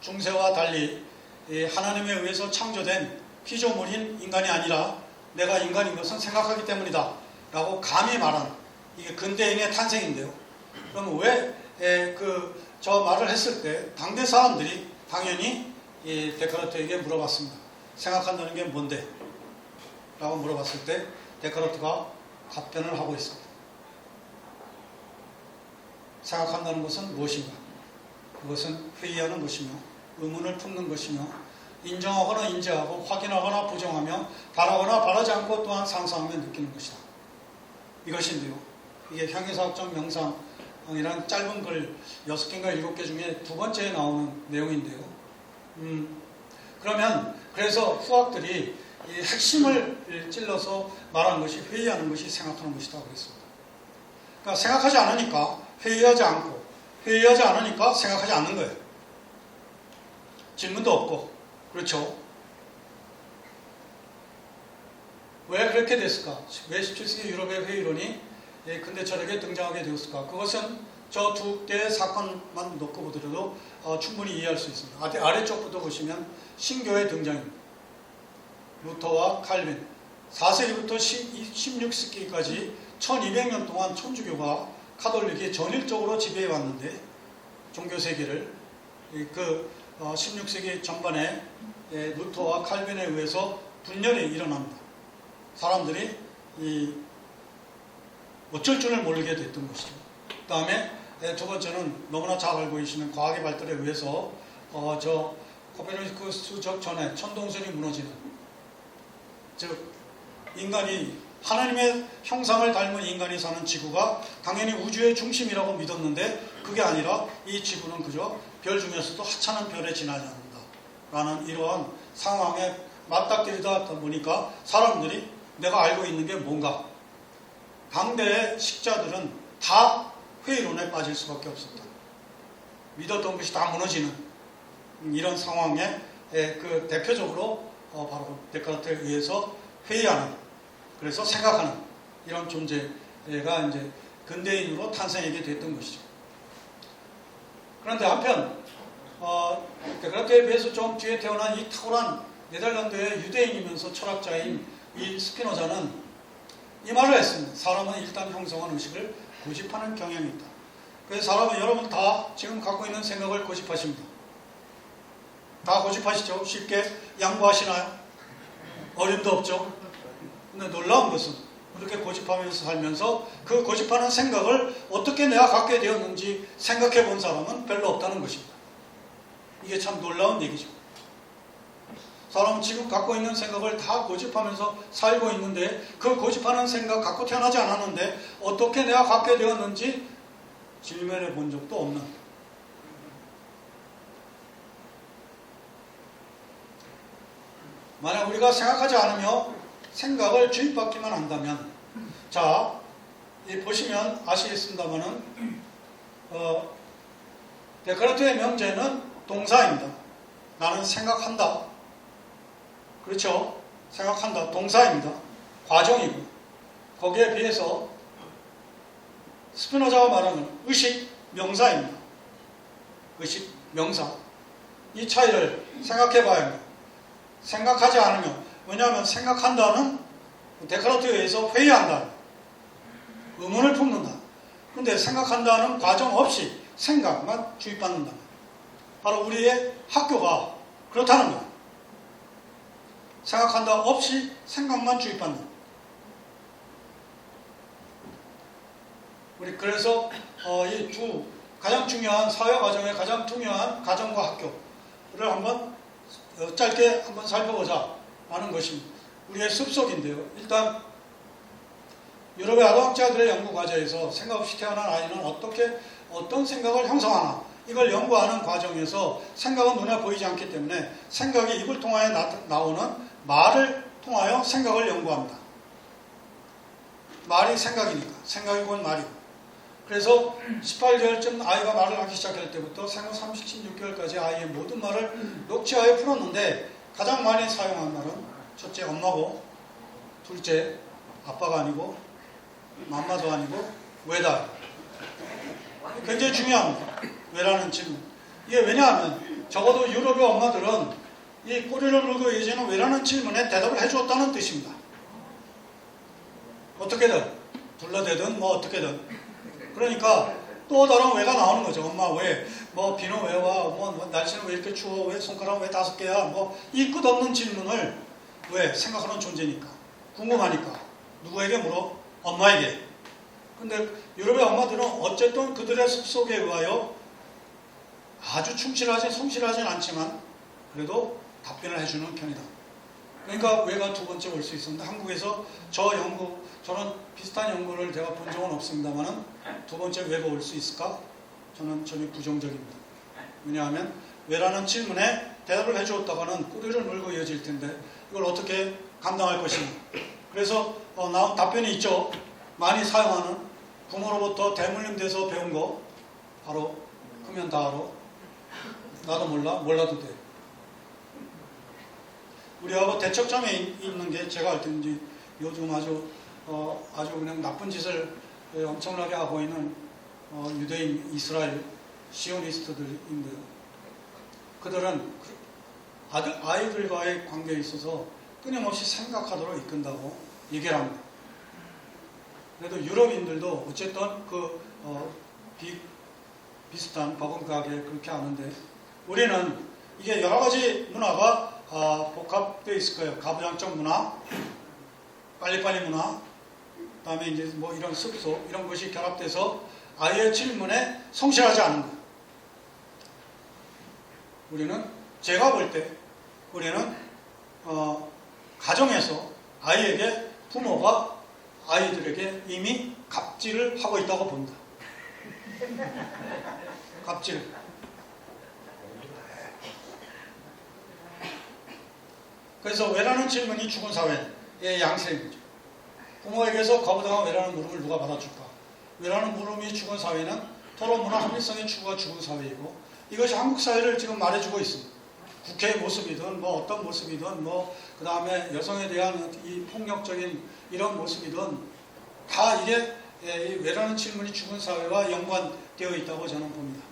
중세와 달리 하나님에 의해서 창조된 피조물인 인간이 아니라 내가 인간인 것은 생각하기 때문이다 라고 감히 말하는 이게 근대인의 탄생인데요. 그러면 왜 저 말을 했을 때 당대 사람들이 당연히 이 데카르트에게 물어봤습니다. 생각한다는 게 뭔데? 라고 물어봤을 때 데카르트가 답변을 하고 있습니다. 생각한다는 것은 무엇인가? 그것은 회의하는 것이며 의문을 품는 것이며 인정하거나 인지하고 확인하거나 부정하며 바라거나 바라지 않고 또한 상상하며 느끼는 것이다. 이것인데요. 이게 향해사학적 명상이라는 짧은 글 6개인가 7개 중에 두 번째에 나오는 내용인데요. 그러면 그래서 후학들이 이 핵심을 찔러서 말한 것이 회의하는 것이 생각하는 것이다 그랬습니다. 그러니까 생각하지 않으니까 회의하지 않고 회의하지 않으니까 생각하지 않는 거예요. 질문도 없고. 그렇죠? 왜 그렇게 됐을까? 왜 17세기 유럽의 회의론이 근대 철학에 등장하게 되었을까? 그것은 저 두 개의 사건만 놓고 보더라도 충분히 이해할 수 있습니다. 아래쪽부터 보시면 신교의 등장입니다. 루터와 칼빈 4세기부터 16세기까지 1200년 동안 천주교가 카톨릭이 전일적으로 지배해 왔는데 종교 세계를 16세기 전반에 루터와 칼빈에 의해서 분열이 일어납니다. 사람들이 어쩔 줄을 모르게 됐던 것이죠. 그 다음에 두 번째는 너무나 잘 알고 계시는 과학의 발달에 의해서 코페르니쿠스적 전에 천동설이 무너지는, 즉 인간이 하나님의 형상을 닮은 인간이 사는 지구가 당연히 우주의 중심이라고 믿었는데 그게 아니라 이 지구는 그저 별 중에서도 하찮은 별에 지나지 않는다 라는 이러한 상황에 맞닥뜨리다 보니까 사람들이 내가 알고 있는 게 뭔가, 당대의 식자들은 다 회의론에 빠질 수밖에 없었다. 믿었던 것이 다 무너지는 이런 상황에 그 대표적으로 바로 데카르트에 의해서 회의하는, 그래서 생각하는 이런 존재가 이제 근대인으로 탄생하게 됐던 것이죠. 그런데 한편 데카르트에 비해서 좀 뒤에 태어난 이 탁월한 네덜란드의 유대인이면서 철학자인 이 스피노자는 이 말을 했습니다. 사람은 일단 형성한 의식을 고집하는 경향이 있다. 그래서 사람은 여러분 다 지금 갖고 있는 생각을 고집하십니다. 다 고집하시죠? 쉽게 양보하시나요? 어림도 없죠? 근데 놀라운 것은 그렇게 고집하면서 살면서 그 고집하는 생각을 어떻게 내가 갖게 되었는지 생각해 본 사람은 별로 없다는 것입니다. 이게 참 놀라운 얘기죠. 사람은 지금 갖고 있는 생각을 다 고집하면서 살고 있는데 그 고집하는 생각 갖고 태어나지 않았는데 어떻게 내가 갖게 되었는지 질문해 본 적도 없는, 만약 우리가 생각하지 않으며 생각을 주입받기만 한다면, 자, 보시면 아시겠습니다만은 데카르트의 명제는 동사입니다. 나는 생각한다. 그렇죠? 생각한다. 동사입니다. 과정이고, 거기에 비해서 스피노자가 말하는 의식, 명사입니다. 의식, 명사. 이 차이를 생각해 봐야 합니다. 생각하지 않으면, 왜냐하면 생각한다는 데카르트에 의해서 회의한다, 의문을 품는다. 그런데 생각한다는 과정 없이 생각만 주입받는다. 바로 우리의 학교가 그렇다는 거예요. 생각한다 없이 생각만 주입받는. 우리 그래서 이 두 가장 중요한 사회 과정의 가장 중요한 가정과 학교를 한번 짧게 한번 살펴보자 하는 것이 우리의 습속인데요. 일단 유럽의 아동학자들의 연구 과제에서 생각 없이 태어난 아이는 어떤 생각을 형성하나, 이걸 연구하는 과정에서 생각은 눈에 보이지 않기 때문에 생각이 입을 통하여 나오는 말을 통하여 생각을 연구합니다. 말이 생각이니까, 생각이 곧 말이고. 그래서 18개월쯤 아이가 말을 하기 시작할 때부터 생후 36개월까지 아이의 모든 말을 녹취하여 풀었는데 가장 많이 사용한 말은 첫째 엄마고, 둘째 아빠가 아니고, 맘마도 아니고 왜다. 굉장히 중요합니다. 왜라는 질문. 이게 왜냐하면 적어도 유럽의 엄마들은 이 꼬리를 물고 예전에 왜라는 질문에 대답을 해주었다는 뜻입니다. 어떻게든 불러대든 뭐 어떻게든. 그러니까 또 다른 왜가 나오는 거죠. 엄마 왜, 뭐 비는 왜 와, 뭐 날씨는 왜 이렇게 추워, 왜 손가락 왜 5개야, 뭐 이 끝없는 질문을 왜 생각하는 존재니까, 궁금하니까 누구에게 물어? 엄마에게. 근데 유럽의 엄마들은 어쨌든 그들의 습속에 의하여 아주 성실하진 않지만 그래도 답변을 해주는 편이다. 그러니까 왜가 두 번째 올 수 있었는데 한국에서 저는 비슷한 연구를 제가 본 적은 없습니다만은 두 번째 왜가 올 수 있을까? 저는 전혀 부정적입니다. 왜냐하면 왜라는 질문에 대답을 해주었다가는 꼬리를 물고 이어질 텐데 이걸 어떻게 감당할 것인가. 그래서 나온 답변이 있죠. 많이 사용하는 부모로부터 대물림돼서 배운 거 바로 크면 다 알아. 나도 몰라도 돼. 우리하고 대척점에 있는 게 제가 알 때는 요즘 아주 그냥 나쁜 짓을 엄청나게 하고 있는 유대인, 이스라엘, 시오니스트들인데요. 그들은 아이들과의 관계에 있어서 끊임없이 생각하도록 이끈다고 얘기를 합니다. 그래도 유럽인들도 어쨌든 비슷한 버금가게 그렇게 하는데 우리는 이게 여러 가지 문화가 복합되어 있을 거예요. 가부장적 문화, 빨리빨리 문화, 그다음에 이제 뭐 이런 습소 이런 것이 결합돼서 아이의 질문에 성실하지 않는 것. 우리는 제가 볼 때 우리는 가정에서 아이에게 부모가 아이들에게 이미 갑질을 하고 있다고 본다. 갑질. 그래서 왜라는 질문이 죽은 사회의 양세입니다. 부모에게서 거부당한 왜라는 물음을 누가 받아줄까? 왜라는 물음이 죽은 사회는 토론 문화 합리성의 추구가 죽은 사회이고 이것이 한국 사회를 지금 말해주고 있습니다. 국회의 모습이든 뭐 어떤 모습이든 그 다음에 여성에 대한 이 폭력적인 이런 모습이든 다 이게 왜라는 질문이 죽은 사회와 연관되어 있다고 저는 봅니다.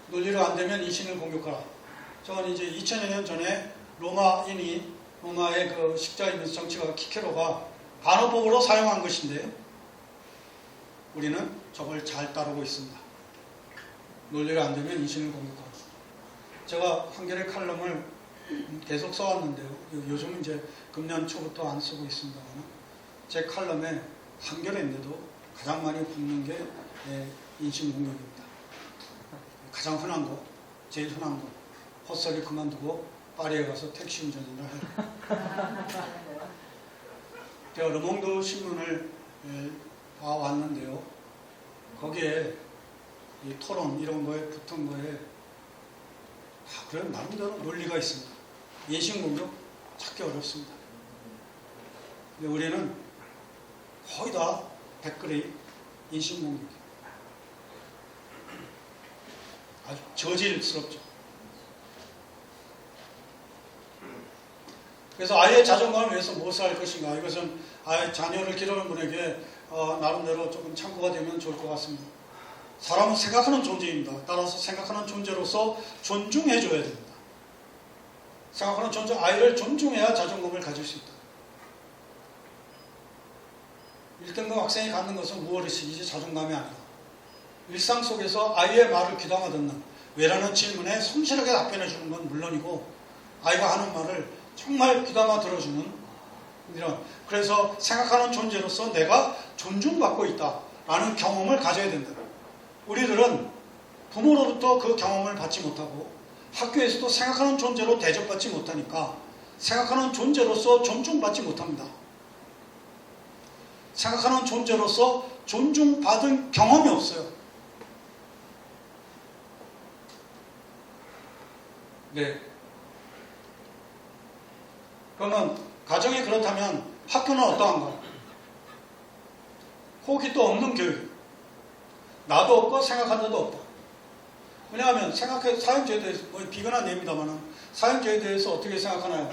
논리로 안 되면 이신을 공격하라. 저는 이제 2000여 년 전에 로마의 그 식자이면서 정치가 키케로가 간호법으로 사용한 것인데요. 우리는 저걸 잘 따르고 있습니다. 논리가 안 되면 이신을 공격하라. 제가 한겨레 칼럼을 계속 써왔는데요. 요즘은 이제 금년 초부터 안 쓰고 있습니다만 제 칼럼에 한겨레인데도 가장 많이 붙는 게 인신공격입니다. 가장 흔한 거, 제일 흔한 거. 헛소리 그만두고 파리에 가서 택시 운전이나 해요. 제가 르몽드 신문을 봐왔는데요. 거기에 이 토론 이런 거에 붙은 거에 그래 나름대로 논리가 있습니다. 인신공격 찾기 어렵습니다. 근데 우리는 거의 다 댓글이 인신공격이에요. 아주 저질스럽죠. 그래서 아이의 자존감을 위해서 무엇을 할 것인가. 이것은 아이 자녀를 기르는 분에게 나름대로 조금 참고가 되면 좋을 것 같습니다. 사람은 생각하는 존재입니다. 따라서 생각하는 존재로서 존중해줘야 됩니다. 생각하는 존재, 아이를 존중해야 자존감을 가질 수 있다. 1등급 학생이 갖는 것은 무엇이지 자존감이 아니다. 일상 속에서 아이의 말을 귀담아 듣는 왜라는 질문에 성실하게 답변해 주는 건 물론이고 아이가 하는 말을 정말 귀담아 들어주는 이런 그래서 생각하는 존재로서 내가 존중받고 있다라는 경험을 가져야 된다. 우리들은 부모로부터 그 경험을 받지 못하고 학교에서도 생각하는 존재로 대접받지 못하니까 생각하는 존재로서 존중받지 못합니다. 생각하는 존재로서 존중받은 경험이 없어요. 네. 그러면 가정이 그렇다면 학교는 어떠한가? 호기도 없는 교육. 나도 없고 생각한 데도 없다. 왜냐하면 사형제에 대해서 비근한 예입니다만 사형제에 대해서 어떻게 생각하나요?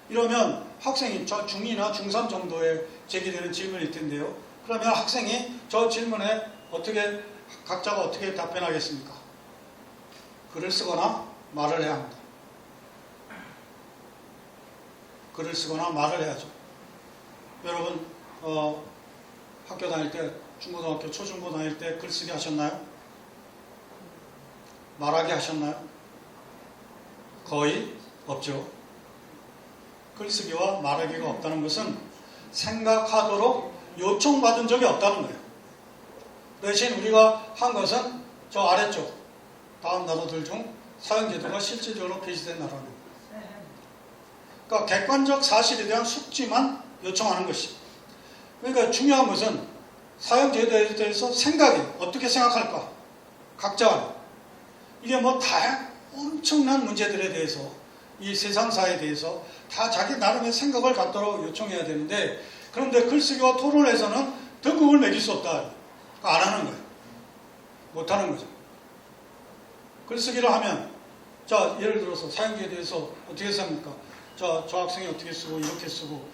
이러면 학생이 저 중2나 중3 정도에 제기되는 질문일 텐데요. 그러면 학생이 저 질문에 각자가 어떻게 답변하겠습니까? 글을 쓰거나 말을 해야 합니다. 글을 쓰거나 말을 해야죠. 여러분 학교 다닐 때 중고등학교, 초중고 다닐 때 글쓰기 하셨나요? 말하기 하셨나요? 거의 없죠. 글쓰기와 말하기가 없다는 것은 생각하도록 요청받은 적이 없다는 거예요. 대신 우리가 한 것은 저 아래쪽 다음 나라들 중 사형제도가 실질적으로 폐지된 나라입니다. 그러니까 객관적 사실에 대한 숙지만 요청하는 것이. 그러니까 중요한 것은 사형제도에 대해서 생각이 어떻게 생각할까? 각자 이게 뭐 다양 엄청난 문제들에 대해서 이 세상사에 대해서 다 자기 나름의 생각을 갖도록 요청해야 되는데 그런데 글쓰기와 토론에서는 더 그걸 매길 수 없다. 안 하는 거예요. 못 하는 거죠. 글쓰기를 하면 자 예를 들어서 사형제에 대해서 어떻게 생각합니까? 자 저 학생이 어떻게 쓰고 이렇게 쓰고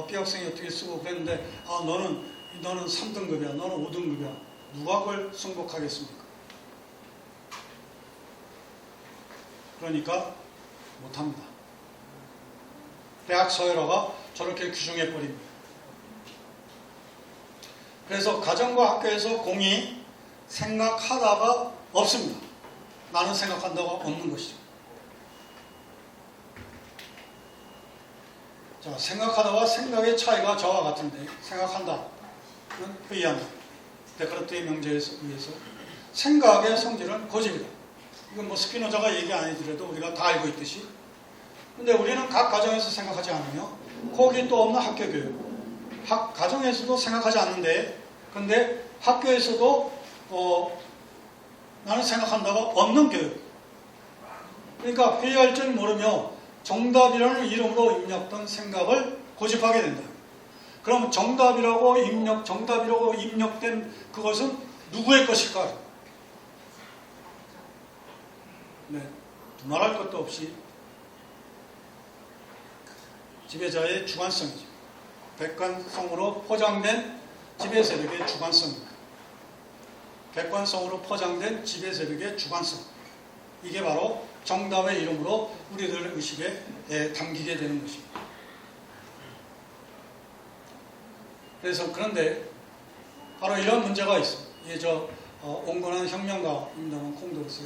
B 학생이 어떻게 쓰고 그랬는데 너는 3등급이야 너는 5등급이야 누가 그걸 승복하겠습니까? 그러니까 못합니다. 대학 서열화가 저렇게 규정해 버립니다. 그래서 가정과 학교에서 공이 생각하다가 없습니다. 나는 생각한다가 없는 것이죠. 자, 생각하다와 생각의 차이가 저와 같은데 생각한다는 회의한다. 데카르트의 명제에 의해서 생각의 성질은 고집이다. 이건 뭐 스피노자가 얘기 안 해드려도 우리가 다 알고 있듯이 근데 우리는 각 가정에서 생각하지 않으며 거기 또 없는 학교 교육 가정에서도 생각하지 않는데 근데 학교에서도 나는 생각한다가 없는 교육 그러니까 회의할 줄 모르며 정답이라는 이름으로 입력된 생각을 고집하게 된다. 그럼 정답이라고 입력된 그것은 누구의 것일까? 네, 두말할 것도 없이 지배자의 주관성이죠. 객관성으로 포장된 지배 세력의 주관성입니다. 객관성으로 포장된 지배 세력의 주관성. 이게 바로 정답의 이름으로 우리들 의식에 담기게 되는 것입니다. 그래서 그런데 바로 이런 문제가 있어요. 온건한 혁명가입니다만 콩도르스.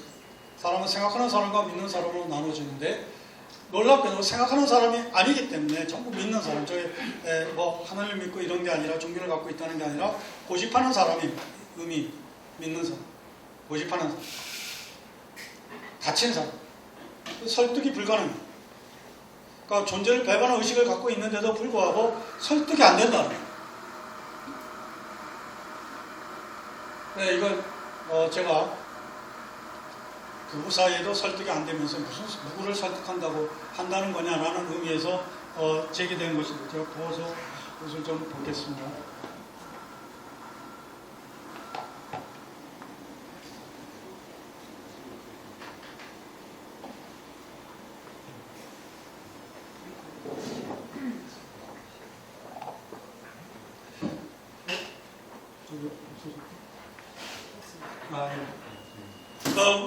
사람은 생각하는 사람과 믿는 사람으로 나눠지는데 놀랍게도 생각하는 사람이 아니기 때문에 전부 믿는 사람, 뭐 하나님을 믿고 이런 게 아니라 종교를 갖고 있다는 게 아니라 고집하는 사람이 믿는 사람, 고집하는 사람, 갇힌 사람, 설득이 불가능해요. 그러니까 존재를 배반하는 의식을 갖고 있는데도 불구하고 설득이 안 된다는 거예요. 네, 이건 제가 부부 사이에도 설득이 안 되면서 무슨 누구를 설득한다고 한다는 거냐라는 의미에서 제기된 것인데 제가 부어서 옷을 좀 벗겠습니다.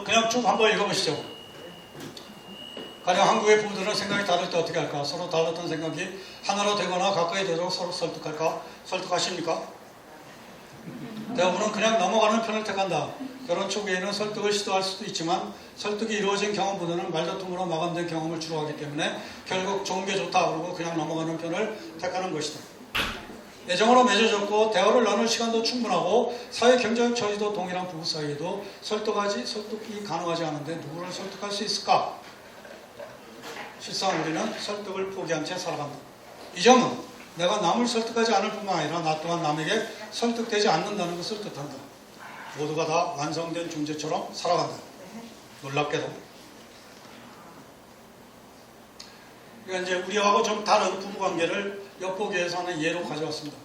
그냥 쭉 한번 읽어보시죠. 가령 한국의 부부들은 생각이 다를 때 어떻게 할까? 서로 달랐던 생각이 하나로 되거나 가까이 되도록 서로 설득할까? 설득하십니까? 대부분은 그냥 넘어가는 편을 택한다. 결혼 초기에는 설득을 시도할 수도 있지만 설득이 이루어진 경험보다는 말다툼으로 마감된 경험을 주로 하기 때문에 결국 좋은 게 좋다 그러고 그냥 넘어가는 편을 택하는 것이다. 애정으로 맺어졌고 대화를 나눌 시간도 충분하고 사회 경제적 처지도 동일한 부부 사이에도 설득이 가능하지 않은데 누구를 설득할 수 있을까? 실상 우리는 설득을 포기한 채 살아간다. 이 점은 내가 남을 설득하지 않을 뿐만 아니라 나 또한 남에게 설득되지 않는다는 것을 뜻한다. 모두가 다 완성된 존재처럼 살아간다. 놀랍게도. 그러니까 이제 우리하고 좀 다른 부부관계를 엿보기위해서 하는 예로 가져왔습니다.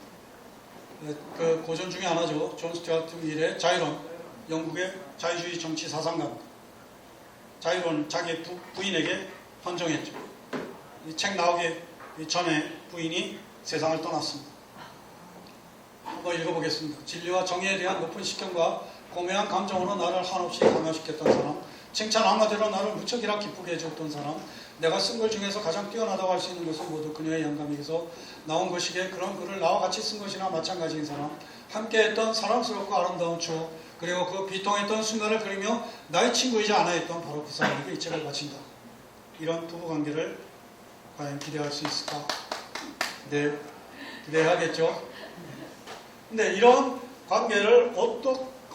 그 고전 중에 하나죠. 존 스튜어트 밀의 자유론, 영국의 자유주의 정치 사상가입니다. 자유론 자기 부인에게 헌정했죠. 이 책 나오기 전에 부인이 세상을 떠났습니다. 한번 읽어보겠습니다. 진리와 정의에 대한 높은 식견과 고매한 감정으로 나를 한없이 감화시켰던 사람, 칭찬 한마디로 나를 무척이나 기쁘게 해줬던 사람, 내가 쓴 글 중에서 가장 뛰어나다고 할 수 있는 것은 모두 그녀의 영감에게서 나온 것이기에 그런 글을 나와 같이 쓴 것이나 마찬가지인 사람, 함께했던 사랑스럽고 아름다운 추억, 그리고 그 비통했던 순간을 그리며 나의 친구이자 아내였던 바로 그 사람에게 이 책을 바친다. 이런 부부관계를 과연 기대할 수 있을까? 네, 기대하겠죠. 근데 이런 관계를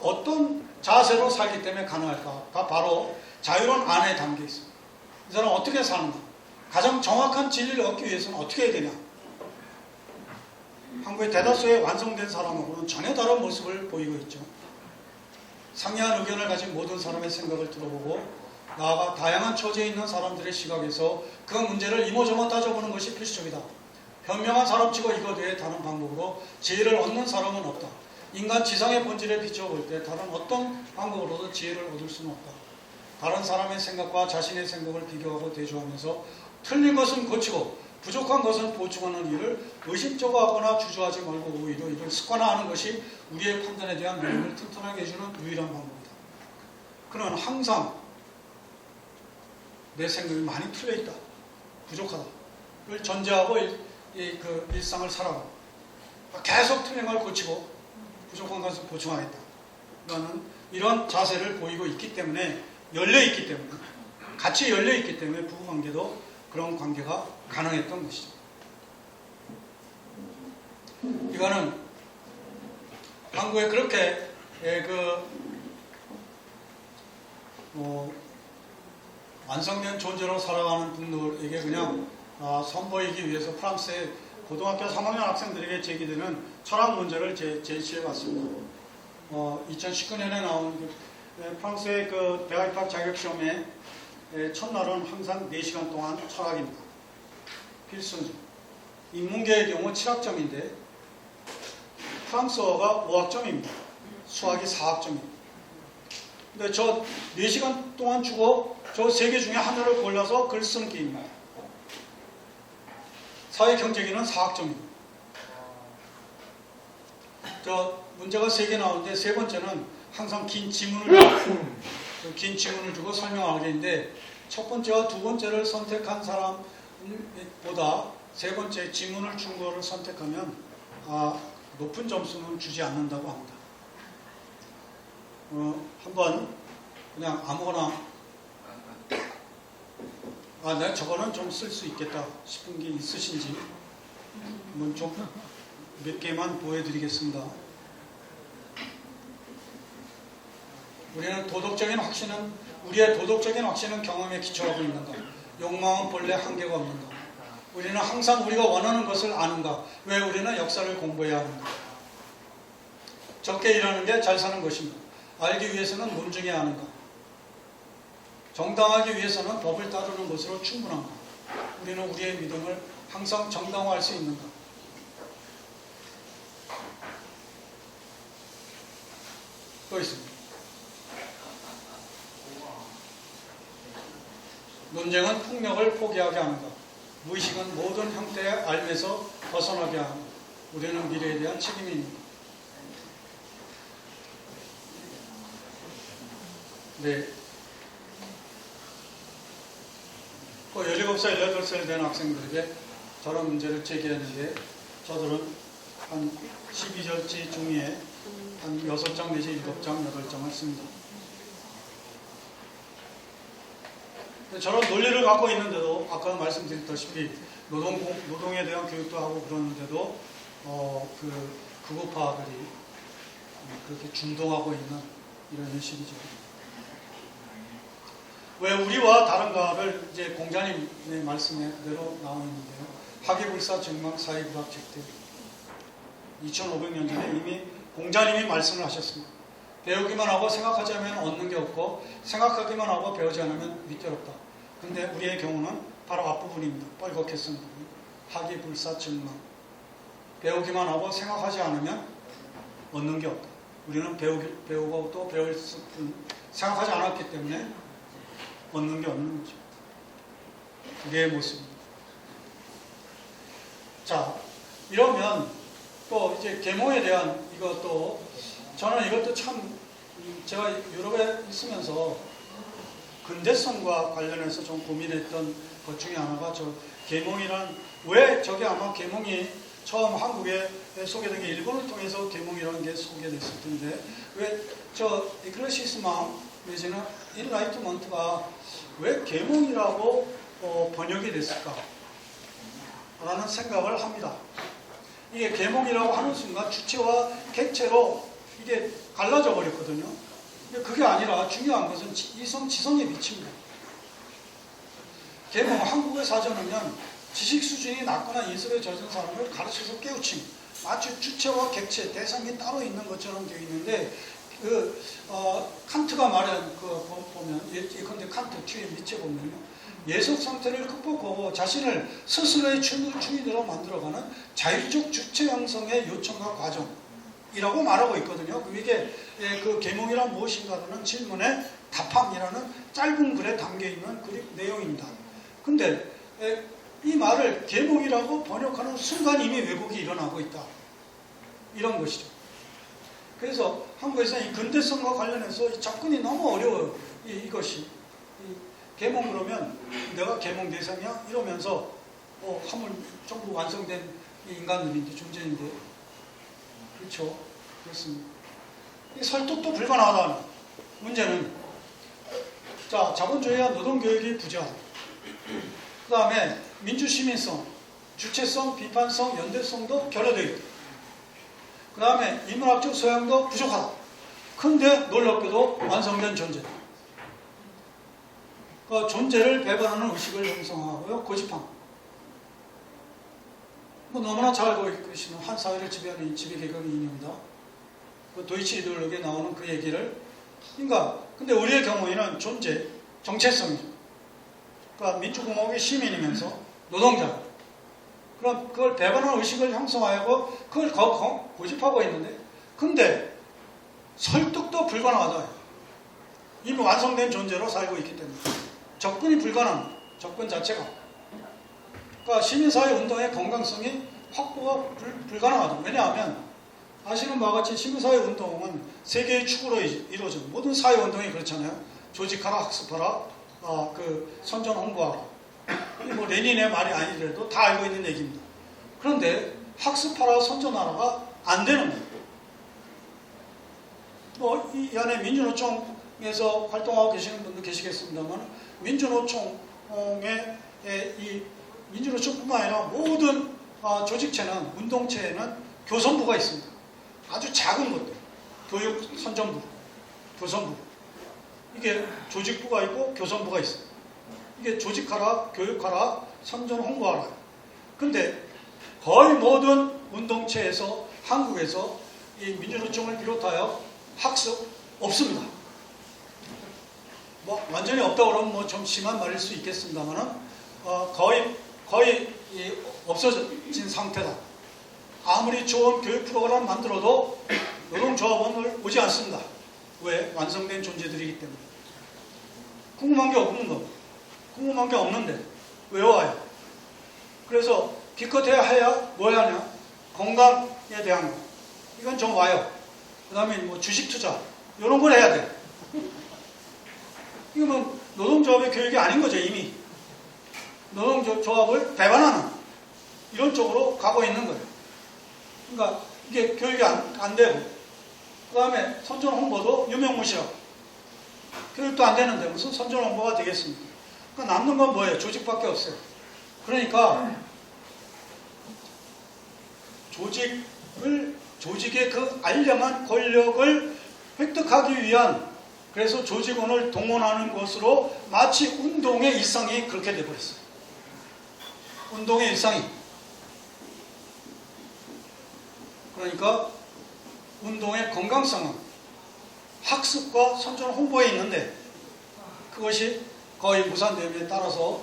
어떤 자세로 살기 때문에 가능할까가 바로 자유로운 안에 담겨 있습니다. 이 사람은 어떻게 사는가? 가장 정확한 진리를 얻기 위해서는 어떻게 해야 되냐? 한국의 대다수의 완성된 사람하고는 전혀 다른 모습을 보이고 있죠. 상이한 의견을 가진 모든 사람의 생각을 들어보고 나아가 다양한 처지에 있는 사람들의 시각에서 그 문제를 이모저모 따져보는 것이 필수적이다. 현명한 사람치고 이것 외에 다른 방법으로 지혜를 얻는 사람은 없다. 인간 지상의 본질에 비춰볼 때 다른 어떤 방법으로도 지혜를 얻을 수는 없다. 다른 사람의 생각과 자신의 생각을 비교하고 대조하면서 틀린 것은 고치고 부족한 것은 보충하는 일을 의식적으로 하거나 주저하지 말고 오히려 이를 습관화하는 것이 우리의 판단에 대한 믿음을 튼튼하게 해주는 유일한 방법이다. 그는 항상 내 생각이 많이 틀려있다, 부족하다를 전제하고 일상을 살아가고 계속 틀린 걸 고치고 부족한 것을 보충하겠다. 이런 자세를 보이고 있기 때문에 열려있기 때문에 같이 열려있기 때문에 부부관계도 그런 관계가 가능했던 것이죠. 이거는 한국에 그렇게 완성된 존재로 살아가는 분들에게 그냥 선보이기 위해서 프랑스의 고등학교 3학년 학생들에게 제기되는 철학 문제를 제시해 봤습니다. 2019년에 나온 프랑스의 그 대학 입학 자격시험의 첫날은 항상 4시간 동안 철학입니다. 필수죠. 인문계의 경우 7학점인데 프랑스어가 5학점입니다. 수학이 4학점입니다. 근데 저 4시간 동안 주고 저 3개 중에 하나를 골라서 글 쓰는 게임입니다. 사회경제기는 4학점입니다. 저 문제가 3개 나오는데 세 번째는 항상 긴 지문을 주고 설명하게 되는데 첫 번째와 두 번째를 선택한 사람보다 세 번째 지문을 준 거를 선택하면 높은 점수는 주지 않는다고 합니다. 한번 그냥 아무거나 내가 저거는 좀 쓸 수 있겠다 싶은 게 있으신지 한번 좀 몇 개만 보여드리겠습니다. 우리의 도덕적인 확신은 경험에 기초하고 있는가? 욕망은 본래 한계가 없는가? 우리는 항상 우리가 원하는 것을 아는가? 왜 우리는 역사를 공부해야 하는가? 적게 일하는 게 잘 사는 것인가? 알기 위해서는 논증해야 하는가? 정당하기 위해서는 법을 따르는 것으로 충분한가? 우리는 우리의 믿음을 항상 정당화할 수 있는가? 또 있습니다. 논쟁은 폭력을 포기하게 하는가? 무의식은 모든 형태의 앓에서 벗어나게 하는가? 우리는 미래에 대한 책임이 있는가? 네. 17살, 18살 된 학생들에게 저런 문제를 제기했는데 저들은 한 12절지 종이에 한 6장 내지 7장, 8장을 씁니다. 저런 논리를 갖고 있는데도 아까 말씀드렸다시피 노동에 대한 교육도 하고 그러는데도 극우파들이 그렇게 중동하고 있는 이런 현실이죠. 왜 우리와 다른가를 이제 공자님의 말씀대로 나와 있는데요. 학예불사 정망 사회불학책대 2500년 전에 이미 공자님이 말씀을 하셨습니다. 배우기만 하고 생각하지 않으면 얻는 게 없고 생각하기만 하고 배우지 않으면 위태롭다. 근데 우리의 경우는 바로 앞부분입니다. 뻘겋게 쓴 부분. 학예불사 정망. 배우기만 하고 생각하지 않으면 얻는 게 없다. 우리는 배우고 또 배울 뿐 생각하지 않았기 때문에 얻는 게 없는 거죠. 우리의 모습입니다. 자, 이러면 또 이제 계몽에 대한 이것도 저는 이것도 참 제가 유럽에 있으면서 근대성과 관련해서 좀 고민했던 것 중에 하나가 저 계몽이란 왜 저게 아마 계몽이 처음 한국에 소개된 게 일본을 통해서 계몽이라는 게 소개됐을 텐데 왜 저 이클레시스마 내지는 인라이트먼트가 왜 계몽이라고 번역이 됐을까? 라는 생각을 합니다. 이게 계몽이라고 하는 순간 주체와 객체로 이게 갈라져 버렸거든요. 근데 그게 아니라 중요한 것은 이성 지성의 미치입니다. 계몽 한국의 사전은요 지식 수준이 낮거나 인습에 젖은 사람을 가르쳐서 깨우침, 마치 주체와 객체, 대상이 따로 있는 것처럼 되어 있는데 칸트가 말한 보면 예컨대 칸트 뒤에 밑에 보면요 예속 상태를 극복하고 자신을 스스로의 주인으로 만들어가는 자율적 주체 형성의 요청과 과정이라고 말하고 있거든요. 이게 그 계몽이란 무엇인가라는 질문에 답함이라는 짧은 글에 담겨 있는 내용입니다. 근데 이 말을 계몽이라고 번역하는 순간 이미 왜곡이 일어나고 있다. 이런 것이죠. 그래서 한국에서 이 근대성과 관련해서 이 접근이 너무 어려워요. 이것이. 계몽 그러면 내가 계몽 대상이야? 이러면서 하면 전부 완성된 인간들인데, 존재인데. 그렇죠. 그렇습니다. 이 설득도 불가능하다는 문제는 자, 자본주의와 노동교육이 부재하다. 그 다음에 민주시민성, 주체성, 비판성, 연대성도 결여되어 있다. 그 다음에 인문학적 소양도 부족하다. 근데 놀랍게도 완성된 존재다. 그 존재를 배반하는 의식을 형성하고요. 고집함. 너무나 잘 알고 계시는 한 사회를 지배하는 이 지배계급의 이념이다. 그 도이치 이데올로기에 나오는 그 얘기를. 그러니까 근데 우리의 경우에는 존재, 정체성이죠. 그러니까 민주공화국의 시민이면서 노동자. 그럼 그걸 배반하는 의식을 형성하고 그걸 고집하고 있는데, 근데 설득도 불가능하다. 이미 완성된 존재로 살고 있기 때문에 접근이 불가능합니다. 접근 자체가. 그러니까 시민사회 운동의 건강성이 확보가 불가능하다. 왜냐하면 아시는 바와 같이 시민사회 운동은 세 개의 축으로 이루어진 모든 사회 운동이 그렇잖아요. 조직하라, 학습하라, 선전 홍보하라. 뭐 레닌의 말이 아니더라도 다 알고 있는 얘기입니다. 그런데 학습하라, 선전하라가 안 되는 거예요. 이 안에 민주노총에서 활동하고 계시는 분도 계시겠습니다만, 민주노총의 이 민주노총뿐만 아니라 모든 조직체는, 운동체에는 교선부가 있습니다. 아주 작은 것들, 교육 선전부, 교선부. 이게 조직부가 있고 교선부가 있어요. 이게 조직하라, 교육하라, 선전 홍보하라. 근데 거의 모든 운동체에서, 한국에서 이 민주노총을 비롯하여 학습 없습니다. 뭐 완전히 없다고 그러면 뭐 좀 심한 말일 수 있겠습니다만은 거의 없어진 상태다. 아무리 좋은 교육 프로그램 만들어도 노동조합원을 오지 않습니다. 왜? 완성된 존재들이기 때문에. 궁금한 게 없는 거. 궁금한 게 없는데 왜 와요? 그래서 기껏해야 해야 뭐 하냐? 건강에 대한 거. 이건 좀 와요. 그 다음에 뭐 주식 투자. 이런 걸 해야 돼. 이건 노동조합의 교육이 아닌 거죠, 이미. 노동조합을 배반하는 이런 쪽으로 가고 있는 거예요. 그러니까 이게 교육이 안 되고, 그 다음에 선전 홍보도 유명무실하고, 교육도 안 되는데 무슨 선전 홍보가 되겠습니까? 그러니까 남는 건 뭐예요? 조직밖에 없어요. 그러니까 조직의 그 알량한 권력을 획득하기 위한, 그래서 조직원을 동원하는 것으로 마치 운동의 일상이 그렇게 되어버렸어요. 운동의 일상이. 그러니까 운동의 건강성은 학습과 선전 홍보에 있는데, 그것이 거의 무산됨에 따라서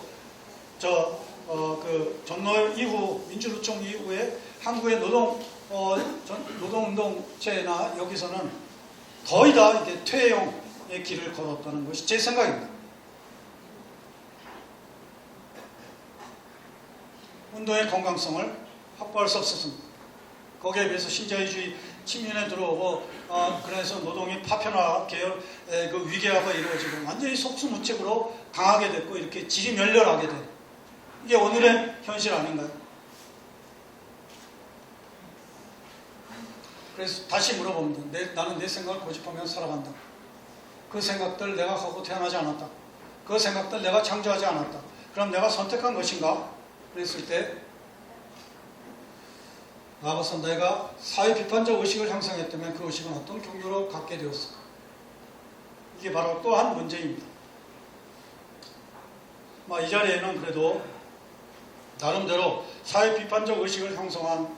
전노 이후, 민주노총 이후에 한국의 노동운동체나 여기서는 거의 다 이렇게 퇴행의 길을 걸었다는 것이 제 생각입니다. 운동의 건강성을 확보할 수 없었습니다. 거기에 비해서 신자유주의 측면에 들어오고, 그래서 노동이 파편화, 계열, 그 위계화가 이루어지고 완전히 속수무책으로 강하게 됐고, 이렇게 지리멸렬하게 된, 이게 오늘의 현실 아닌가요? 그래서 다시 물어봅니다. 나는 내 생각을 고집하며 살아간다. 그 생각들 내가 하고 태어나지 않았다. 그 생각들 내가 창조하지 않았다. 그럼 내가 선택한 것인가? 그랬을 때 나아가서 내가 사회 비판적 의식을 형성했다면 그 의식은 어떤 경로로 갖게 되었을까? 이게 바로 또 한 문제입니다. 이 자리에는 그래도 나름대로 사회 비판적 의식을 형성한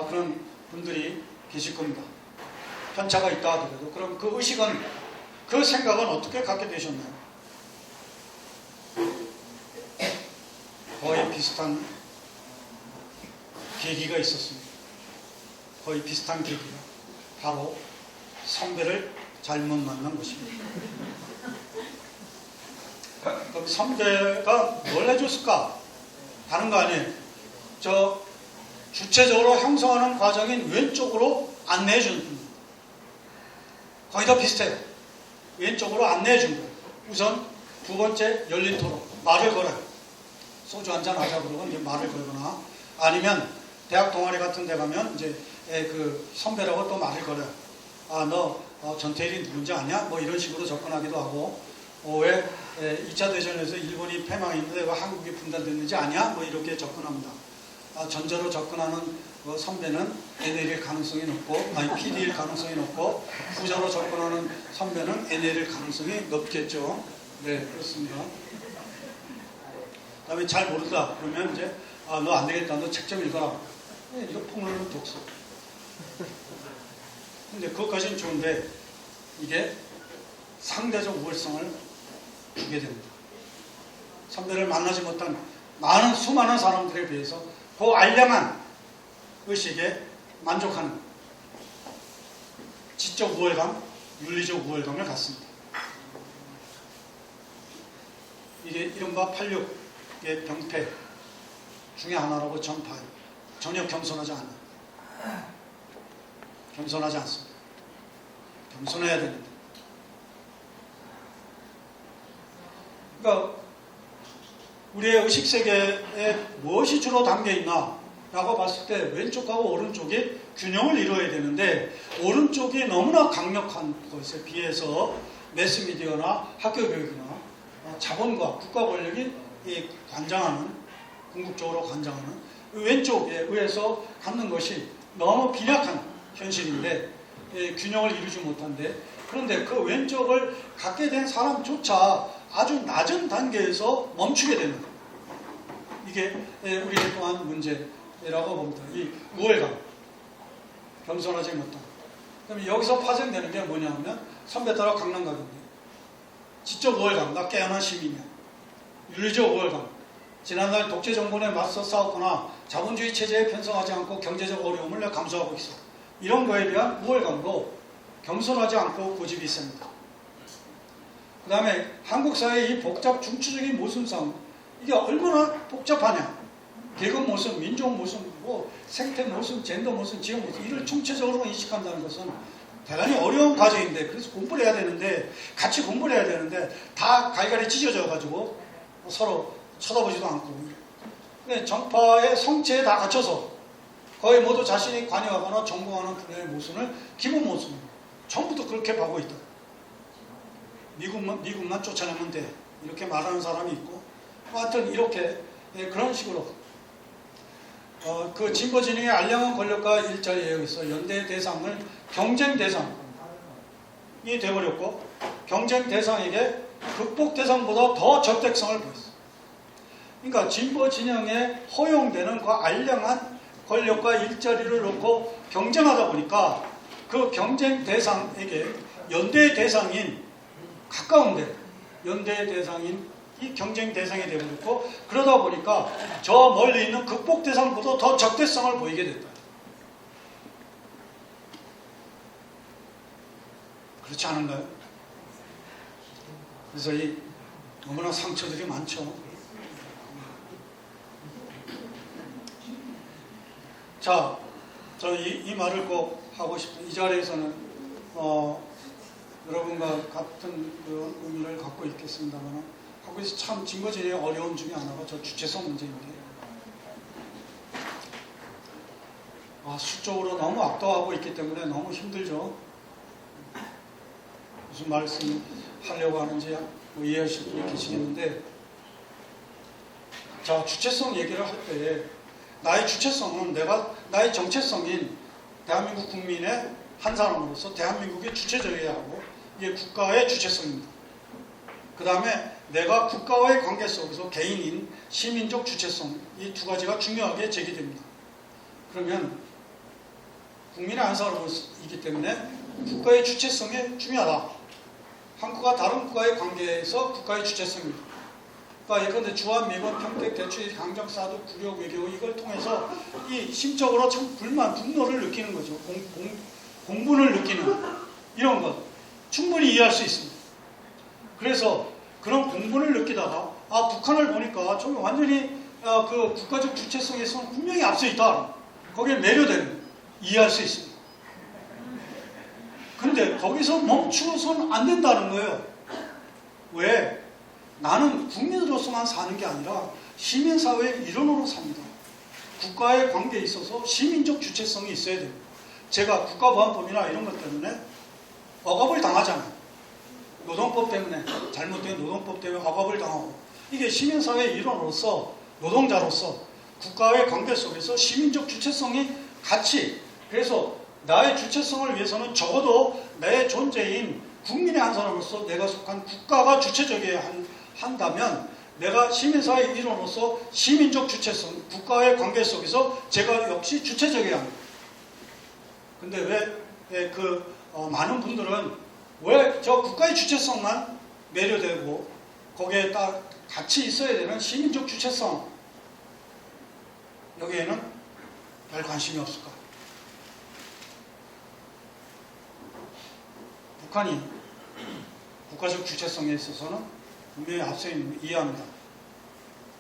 그런 분들이 계실 겁니다. 편차가 있다 하더라도. 그럼 그 의식은, 그 생각은 어떻게 갖게 되셨나요? 거의 비슷한 계기가 있었습니다. 거의 비슷한 계기가 바로 선배를 잘못 만난 것입니다. 그럼 선배가 뭘 해줬을까 하는 거 아니에요. 저 주체적으로 형성하는 과정인 왼쪽으로 안내해 주는 분입니다. 거의 다 비슷해요. 왼쪽으로 안내해 준 거예요. 우선 두 번째 열린 토론, 말을 걸어요. 소주 한잔 하자 그러고 이제 말을 걸거나, 아니면 대학 동아리 같은 데 가면 이제 그 선배라고 또 말을 걸어요. 너 전태일이 누군지 아냐? 뭐 이런 식으로 접근하기도 하고, 왜 2차 대전에서 일본이 패망했는데 왜 한국이 분단됐는지 아냐? 뭐 이렇게 접근합니다. 전자로 접근하는 선배는 NL일 가능성이 높고, PD일 가능성이 높고, 후자로 접근하는 선배는 NL일 가능성이 높겠죠. 네, 그렇습니다. 그 다음에 잘 모른다 그러면 이제 너 안 되겠다, 너 책 좀 읽어라. 이거 폭로는 독서. 근데 그것까지는 좋은데 이게 상대적 우월성을 주게 됩니다. 선배를 만나지 못한 수많은 사람들에 비해서 그 알량한 의식에 만족하는 지적 우월감, 윤리적 우월감을 갖습니다. 이게 이른바 86의 병폐 중에 하나라고 전 봐요. 전혀 겸손하지 않아요. 겸손하지 않습니다. 겸손해야 됩니다. 그러니까 우리의 의식세계에 무엇이 주로 담겨있나 라고 봤을 때 왼쪽하고 오른쪽이 균형을 이루어야 되는데, 오른쪽이 너무나 강력한 것에 비해서 매스미디어나 학교교육이나 자본과 국가 권력이 관장하는, 궁극적으로 관장하는 왼쪽에 의해서 갖는 것이 너무 빈약한 현실인데, 균형을 이루지 못한데, 그런데 그 왼쪽을 갖게 된 사람조차 아주 낮은 단계에서 멈추게 되는, 이게 우리의 또한 문제라고 봅니다. 이 우월감, 겸손하지 못한. 그럼 여기서 파생되는 게 뭐냐면 선배 따라 강남각인데, 지적 우월감, 나 깨어난 시민이야. 윤리적 우월감, 지난날 독재 정권에 맞서 싸웠거나 자본주의 체제에 편성하지 않고 경제적 어려움을 내가 감수하고 있어. 이런 거에 대한 우월감도 겸손하지 않고 고집이 있습니다. 그 다음에 한국 사회의 이 복잡 중추적인 모순상, 이게 얼마나 복잡하냐. 계급 모순, 민족 모순, 생태 모순, 젠더 모순, 지역 모순, 이를 총체적으로 인식한다는 것은 대단히 어려운 과정인데, 그래서 공부를 해야 되는데, 같이 공부를 해야 되는데 다 갈갈이 찢어져 가지고 서로 쳐다보지도 않고, 정파의 성체에 다 갇혀서 거의 모두 자신이 관여하거나 전공하는 분야의 모순을 기본 모순 전부터 그렇게 보고 있다. 미국만 쫓아내면 돼, 이렇게 말하는 사람이 있고, 하여튼 이렇게 그런 식으로 그 진보 진영의 알량한 권력과 일자리에 의해서 연대 대상을 경쟁 대상이 되어버렸고, 경쟁 대상에게 극복 대상보다 더 적대성을 보였어. 그러니까 진보 진영에 허용되는 그 알량한 권력과 일자리를 놓고 경쟁하다 보니까 그 경쟁 대상에게 연대 대상인, 가까운데 연대 대상인 이 경쟁 대상이 되어버렸고, 그러다 보니까 저 멀리 있는 극복 대상보다 더 적대성을 보이게 됐다. 그렇지 않은가요? 그래서 이 너무나 상처들이 많죠. 자, 저 이 말을 꼭 하고 싶은, 이 자리에서는 여러분과 같은 그런 의미를 갖고 있겠습니다만, 거기서 참 진거진의 어려움 중에 하나가 저 주체성 문제인데, 수적으로 너무 압도하고 있기 때문에 너무 힘들죠. 무슨 말씀 하려고 하는지 이해하실 분이 계시겠는데, 자, 주체성 얘기를 할 때 나의 주체성은 나의 정체성인 대한민국 국민의 한 사람으로서 대한민국이 주체적이어야 하고, 이게 국가의 주체성입니다. 그 다음에 내가 국가와의 관계 속에서 개인인 시민적 주체성, 이 두 가지가 중요하게 제기됩니다. 그러면 국민의 한 사람이기 때문에 국가의 주체성이 중요하다. 한국과 다른 국가의 관계에서 국가의 주체성입니다. 그러니까 예컨대 주한미군, 평택, 대추, 강정사도, 구려, 외교 이걸 통해서 이 심적으로 참 분노를 느끼는 거죠. 공분을 느끼는 이런 것 충분히 이해할 수 있습니다. 그래서 그런 공분을 느끼다가 북한을 보니까 좀 완전히 그 국가적 주체성에서는 분명히 앞서 있다. 거기에 매료되는 이해할 수 있습니다. 근데 거기서 멈추어서는 안 된다는 거예요. 왜? 나는 국민으로서만 사는 게 아니라 시민사회의 일원으로 삽니다. 국가의 관계에 있어서 시민적 주체성이 있어야 돼요. 제가 국가보안법이나 이런 것 때문에 억압을 당하잖아요. 노동법 때문에, 잘못된 노동법 때문에 억압을 당하고, 이게 시민사회의 일원으로서, 노동자로서 국가의 관계 속에서 시민적 주체성이 같이, 그래서 나의 주체성을 위해서는 적어도 내 존재인 국민의 한 사람으로서 내가 속한 국가가 주체적이어야 한다면 내가 시민사회의 일원으로서 시민적 주체성, 국가의 관계 속에서 제가 역시 주체적이어야 합니다. 근데 왜 많은 분들은 왜 저 국가의 주체성만 매료되고 거기에 딱 같이 있어야 되는 시민적 주체성 여기에는 별 관심이 없을까? 북한이 국가적 주체성에 있어서는 분명히 앞서 있는 거 이해합니다.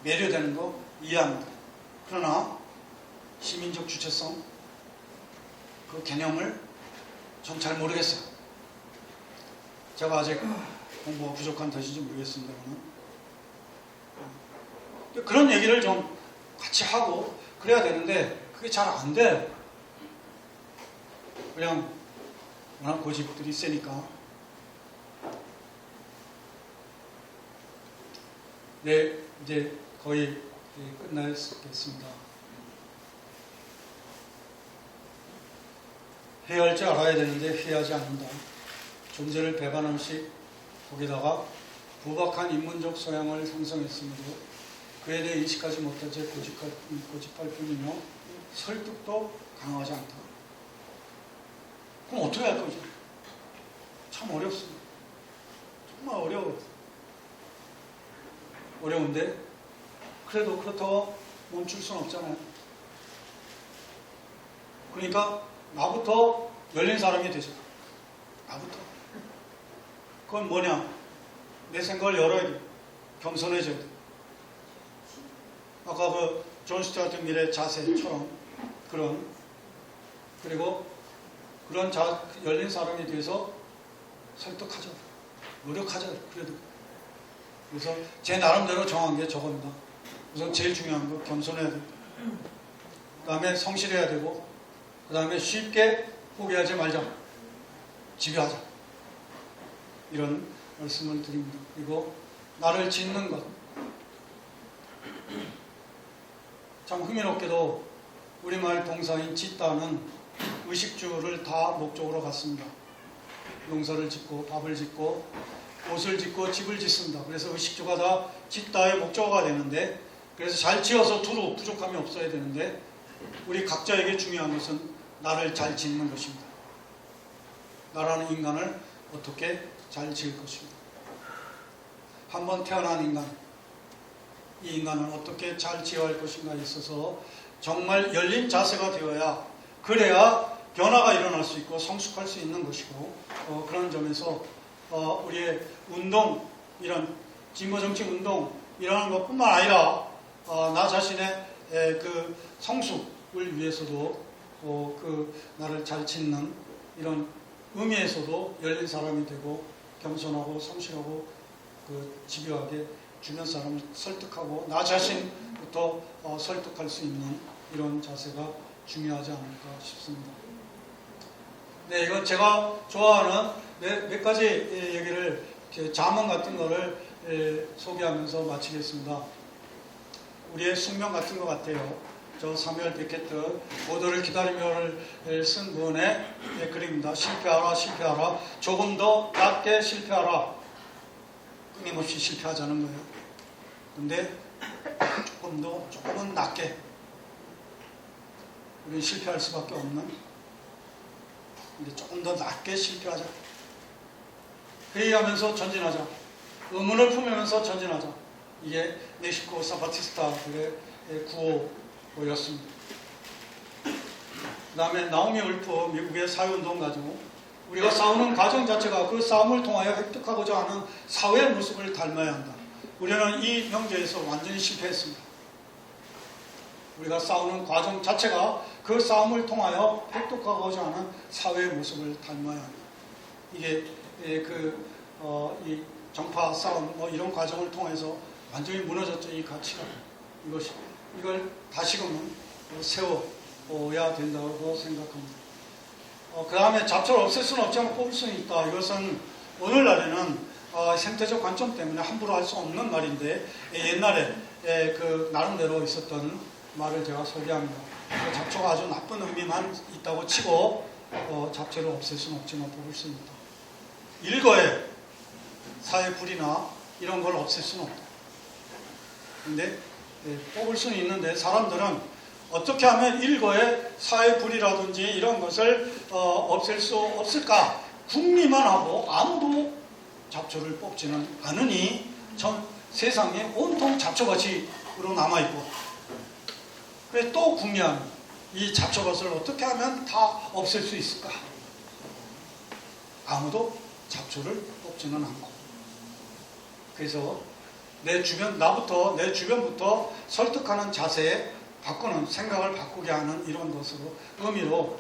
매료되는 거 이해합니다. 그러나 시민적 주체성 그 개념을 전 잘 모르겠어요. 제가 아직 공부가 부족한 탓인지 모르겠습니다만 그런 얘기를 좀 같이 하고 그래야 되는데 그게 잘 안 돼. 그냥 워낙 고집들이 세니까. 네, 이제 거의 끝나겠습니다. 해야 할 줄 알아야 되는데 회하지 않는다. 존재를 배반함시 거기다가 부박한 인문적 소양을 형성했으므로 그에 대해 인식하지 못한 채 고집할 뿐이며 설득도 강하지 않다. 그럼 어떻게 할 거죠? 참 어렵습니다. 정말 어려워요. 어려운데 그래도 그렇다고 멈출 수는 없잖아요. 그러니까 나부터 열린 사람이 되죠. 나부터. 그건 뭐냐? 내 생각을 열어야 돼. 겸손해져야 돼. 아까 그 존 스튜어트 밀의 자세처럼 그리고 그런 열린 사람이 돼서 설득하자. 노력하자. 그래도. 그래서 제 나름대로 정한 게 저겁니다. 우선 제일 중요한 거 겸손해야 돼. 그 다음에 성실해야 되고 그 다음에 쉽게 포기하지 말자. 지배하자. 이런 말씀을 드립니다. 그리고 나를 짓는 것. 참 흥미롭게도 우리말 동사인 짓다는 의식주를 다 목적으로 갖습니다. 농사를 짓고 밥을 짓고 옷을 짓고 집을 짓습니다. 그래서 의식주가 다 짓다의 목적어가 되는데 그래서 잘 지어서 두루 부족함이 없어야 되는데 우리 각자에게 중요한 것은 나를 잘 짓는 것입니다. 나라는 인간을 어떻게 잘 지을 것입니다. 한번 태어난 인간, 이 인간을 어떻게 잘 지어야 할 것인가에 있어서 정말 열린 자세가 되어야 그래야 변화가 일어날 수 있고 성숙할 수 있는 것이고 그런 점에서 우리의 운동, 이런 진보정치 운동이라는 것뿐만 아니라 나 자신의 그 성숙을 위해서도 그 나를 잘 짓는 이런 의미에서도 열린 사람이 되고 겸손하고 성실하고 그 집요하게 주변 사람을 설득하고 나 자신부터 설득할 수 있는 이런 자세가 중요하지 않을까 싶습니다. 네, 이건 제가 좋아하는 몇 가지 얘기를 자문 같은 거를 소개하면서 마치겠습니다. 우리의 숙명 같은 것 같아요. 저 사무엘 베케트 고도를 기다리며를 쓴 분의 글입니다. 실패하라 실패하라 조금 더 낮게 실패하라. 끊임없이 실패하자는 거예요. 근데 조금은 낮게 우리는 실패할 수밖에 없는, 근데 조금 더 낮게 실패하자. 회의하면서 전진하자. 의문을 품으면서 전진하자. 이게 멕시코 사바티스타들의 구호였습니다. 그 다음에 나오미 울프 미국의 사회운동 가지고 우리가 싸우는 과정 자체가 그 싸움을 통하여 획득하고자 하는 사회의 모습을 닮아야 한다. 우리는 이 명제에서 완전히 실패했습니다. 우리가 싸우는 과정 자체가 그 싸움을 통하여 획득하고자 하는 사회의 모습을 닮아야 한다. 이게 이 정파 싸움 이런 과정을 통해서 완전히 무너졌죠. 이 가치가. 이걸 다시금은 세워야 된다고 생각합니다. 그 다음에 잡초를 없앨 수는 없지만 뽑을 수는 있다. 이것은 오늘날에는 생태적 관점 때문에 함부로 할 수 없는 말인데 옛날에 그 나름대로 있었던 말을 제가 소개합니다. 잡초가 아주 나쁜 의미만 있다고 치고 잡초를 없앨 수는 없지만 뽑을 수는 있다. 일거에 사회 불이나 이런 걸 없앨 수는 없다. 근데 뽑을 수는 있는데 사람들은 어떻게 하면 일거에 사회 불이라든지 이런 것을 없앨 수 없을까 궁리만 하고 아무도 잡초를 뽑지는 않으니 전 세상에 온통 잡초밭으로 남아있고, 그래 또 궁리하는 이 잡초밭을 어떻게 하면 다 없앨 수 있을까. 아무도 잡초를 뽑지는 않고, 그래서 내 주변부터 설득하는 자세에 바꾸는, 생각을 바꾸게 하는 이런 것으로 의미로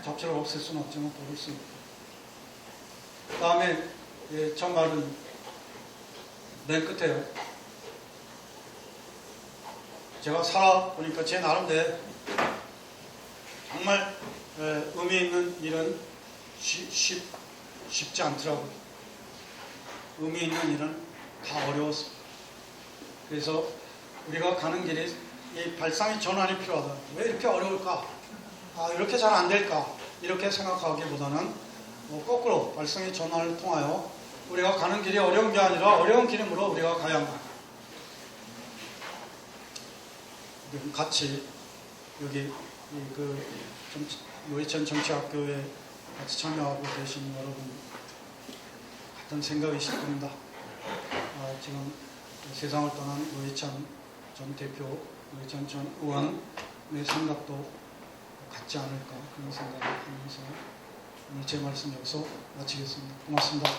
잡초를 없앨 수는 없지만 뽑을 수 있다. 그 다음에 첫 말은 맨 끝에요. 제가 살아보니까 제 나름대로 정말 의미 있는 일은 쉽지 않더라고요. 의미 있는 일은 다 어려웠습니다. 그래서 우리가 가는 길에 이 발상의 전환이 필요하다. 왜 이렇게 어려울까? 이렇게 잘 안 될까? 이렇게 생각하기보다는 거꾸로 발상의 전환을 통하여 우리가 가는 길이 어려운 게 아니라 어려운 길임으로 우리가 가야 한다. 같이 여기 노회찬 정치학교에 같이 참여하고 계신 여러분 같은 생각이실 겁니다. 지금 세상을 떠난 노회찬 전 대표, 노회찬 전 의원의 생각도 같지 않을까 그런 생각을 하면서 오늘 제 말씀 여기서 마치겠습니다. 고맙습니다.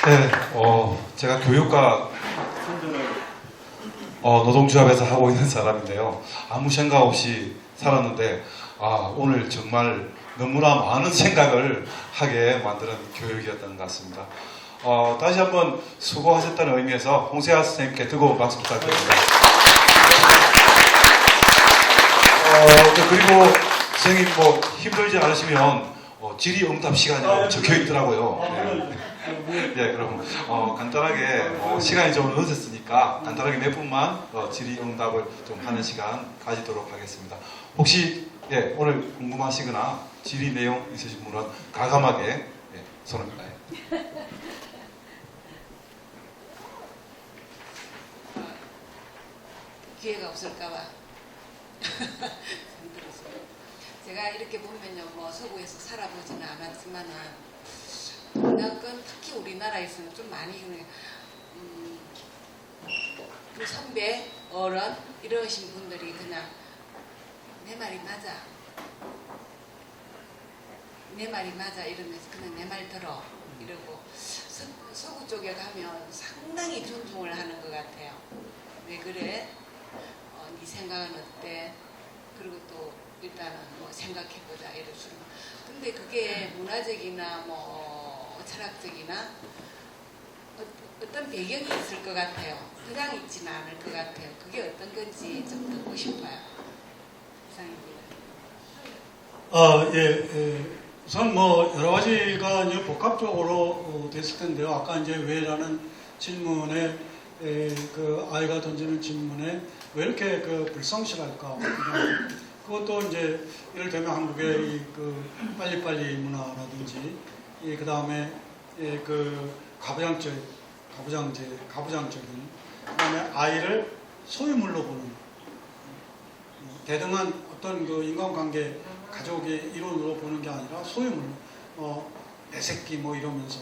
네, 제가 교육과 노동조합에서 하고 있는 사람인데요. 아무 생각 없이 살았는데 오늘 정말 너무나 많은 생각을 하게 만드는 교육이었던 것 같습니다. 다시 한번 수고하셨다는 의미에서 홍세아 선생님께 뜨거운 박수 부탁드립니다. 그리고 선생님 힘들지 않으시면 질의응답 시간이라고 적혀 있더라고요. 네, 그럼 간단하게 시간이 좀 늦었으니까 간단하게 몇 분만 질의응답을 좀 하는 시간 가지도록 하겠습니다. 혹시 오늘 궁금하시거나 질의 내용 있으신 분은 과감하게 손을 들어요. 기회가 없을까봐 힘들었어요. 제가 이렇게 보면요, 서구에서 살아보지는 않았지만은 문화권 특히 우리나라에서는 좀 많이 그 선배, 어른 이러신 분들이 그냥 내 말이 맞아, 내 말이 맞아 이러면서 그냥 내 말 들어 이러고 서구 쪽에 가면 상당히 존중을 하는 것 같아요. 왜 그래? 네 생각은 어때? 그리고 또 일단은 생각해보자 이런 식으로. 근데 그게 문화적이나 철학적이나 어떤 배경이 있을 것 같아요. 그냥 있지는 않을 것 같아요. 그게 어떤 건지 좀 듣고 싶어요. 이상입니다. 우선 여러 가지가 이제 복합적으로 됐을 텐데요. 아까 이제 왜라는 질문에 그 아이가 던지는 질문에 왜 이렇게 그 불성실할까? 그것도 이제 예를 들면 한국의 이 그 빨리빨리 문화라든지 그 다음에 그 가부장적인 그다음에 아이를 소유물로 보는 대등한 어떤 그 인간관계 가족의 일원으로 보는 게 아니라 소유물로 내 새끼 뭐 이러면서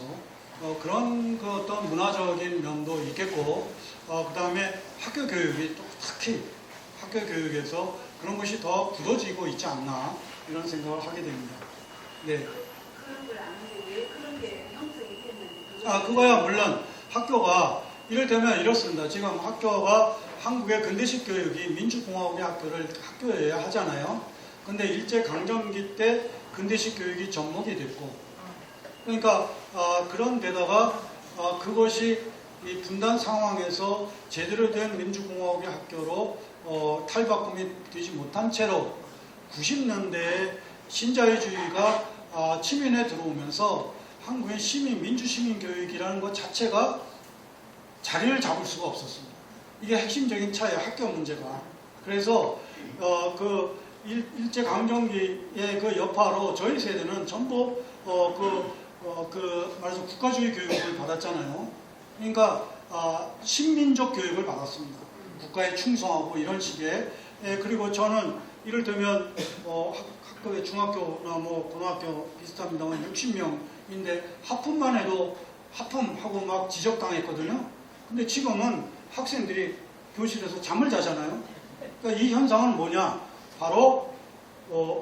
그런 그 어떤 문화적인 면도 있겠고 그다음에 학교 교육이 또 특히 학교 교육에서 그런 것이 더 굳어지고 있지 않나 이런 생각을 하게 됩니다. 네. 그런 걸 아는데 왜 그런 게 형성이 됐는지. 그거야 물론 학교가 이를테면 이렇습니다. 지금 학교가 한국의 근대식 교육이 민주공화국의 학교여야 하잖아요. 근데 일제강점기 때 근대식 교육이 접목이 됐고 그러니까 그런 데다가 그것이 이 분단 상황에서 제대로 된 민주공화국의 학교로 탈바꿈이 되지 못한 채로 90년대에 신자유주의가 치민에 들어오면서 한국의 민주시민 교육이라는 것 자체가 자리를 잡을 수가 없었습니다. 이게 핵심적인 차이야, 학교 문제가. 그래서 그 일제강점기의 그 여파로 저희 세대는 전부 말해서 국가주의 교육을 받았잖아요. 그러니까 신민족 교육을 받았습니다. 국가에 충성하고 이런 식의. 그리고 저는 이를테면 학급의 중학교나 뭐 고등학교 비슷합니다만 60명인데 하품만 해도 하품하고 막 지적당했거든요. 근데 지금은 학생들이 교실에서 잠을 자잖아요. 그러니까 이 현상은 뭐냐? 바로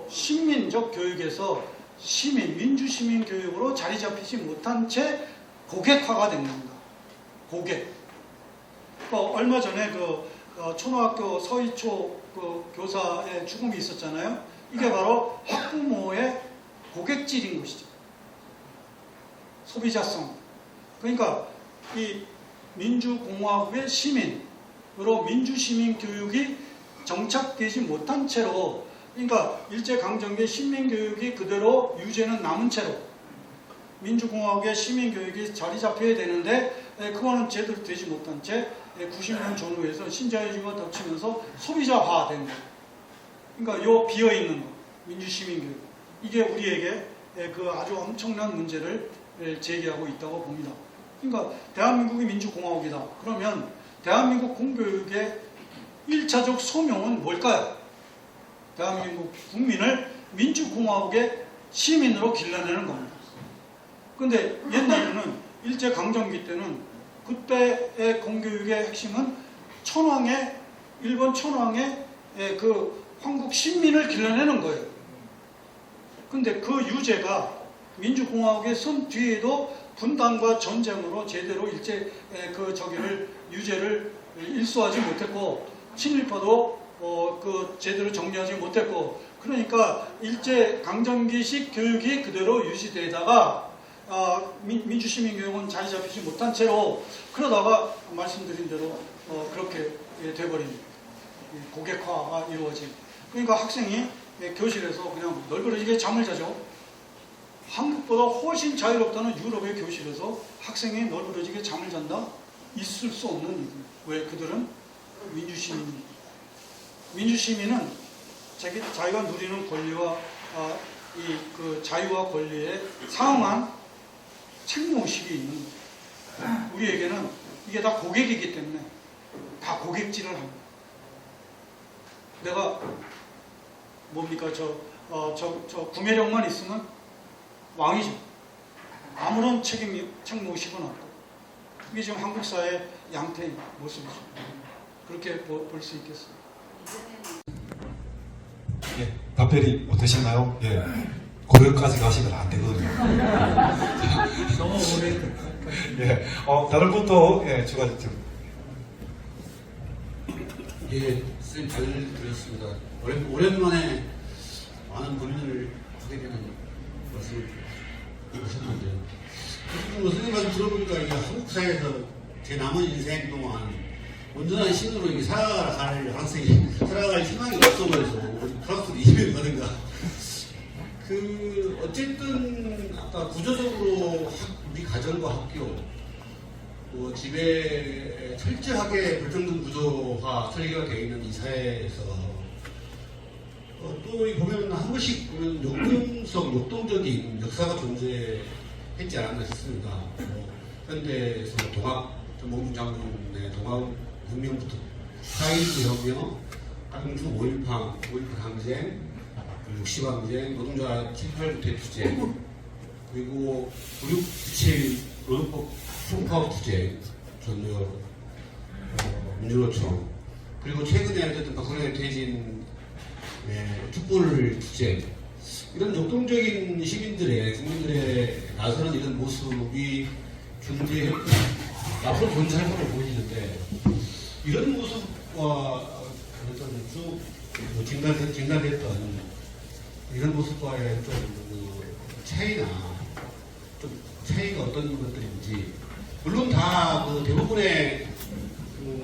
신민적 교육에서 민주시민 교육으로 자리 잡히지 못한 채 고객화가 된 겁니다. 고객. 얼마 전에 초등학교 서희초 교사의 죽음이 있었잖아요. 이게 바로 학부모의 고객질인 것이죠. 소비자성. 그러니까 이 민주공화국의 시민으로 민주시민 교육이 정착되지 못한 채로 그러니까 일제강점기 시민교육이 그대로 유죄는 남은 채로 민주공화국의 시민교육이 자리 잡혀야 되는데 그거는 제대로 되지 못한 채 90년 전후에서 신자유주의가 덮치면서 소비자화된 거. 그러니까 요 비어있는 거. 민주시민교육. 이게 우리에게 그 아주 엄청난 문제를 제기하고 있다고 봅니다. 그러니까 대한민국이 민주공화국이다. 그러면 대한민국 공교육의 1차적 소명은 뭘까요? 대한민국 국민을 민주공화국의 시민으로 길러내는 겁니다. 근데 옛날에는 일제강점기 때는 그때의 공교육의 핵심은 일본 천황의 그 황국 신민을 길러내는 거예요. 근데 그 유죄가 민주공화국의 선 뒤에도 분단과 전쟁으로 제대로 유죄를 일소하지 못했고 친일파도 제대로 정리하지 못했고 그러니까 일제강점기식 교육이 그대로 유지되다가 민주시민교육은 자리 잡히지 못한 채로 그러다가 말씀드린 대로 그렇게 돼버린 고객화가 이루어진 그러니까 학생이 교실에서 그냥 널브러지게 잠을 자죠. 한국보다 훨씬 자유롭다는 유럽의 교실에서 학생이 널브러지게 잠을 잔다? 있을 수 없는 이유. 왜? 그들은 민주시민입니다. 민주시민은 자기가 누리는 권리와 그 자유와 권리에 상응한 책무의식이 있는 거예요. 우리에게는 이게 다 고객이기 때문에 다 고객질을 합니다. 내가 뭡니까 저 구매력만 있으면 왕이죠. 아무런 책무의식은 없고 이게 지금 한국 사회의 양태의 모습이죠. 그렇게 볼 수 있겠습니다. 예, 답변이 어떠신가요? 예, 고려까지 가시면 안 되거든요. 너무 오래 예, 다른 분도 추가 좀. 예, 선생님 잘 들었습니다. 오랜만에 많은 고민을 하게 되는 말씀을 하셨는데요. 선생님 말씀 들어보니까 이게 한국 사회에서 제 남은 인생 동안 온전한 신으로 이렇게 살아갈 희망이 없어 보여서 프랑스로 이민을 가든가. 어쨌든 아까 구조적으로 우리 가정과 학교 또 집에 철저하게 불평등 구조화 설계가 되어 있는 이 사회에서 또 보면 한 번씩 보면 역동적인 역사가 존재했지 않았나 싶습니다. 현대에서 동학 장군의 동학혁명부터 4.19 혁명, 한중 5.18 항쟁, 60항쟁, 노동자 7.8 대투쟁, 그리고 9697 노동법 풍파업 투쟁, 전혀 민주노총, 그리고 최근에 어쨌든 박근혜 퇴진 촛불 투쟁, 이런 역동적인 시민들의 국민들의 나서는 이런 모습이 앞으로 존재할 것으로 보이는데 이런 모습과 어떤 쭉 진단됐던 이런 모습과의 차이가 어떤 것들인지, 물론 다 대부분의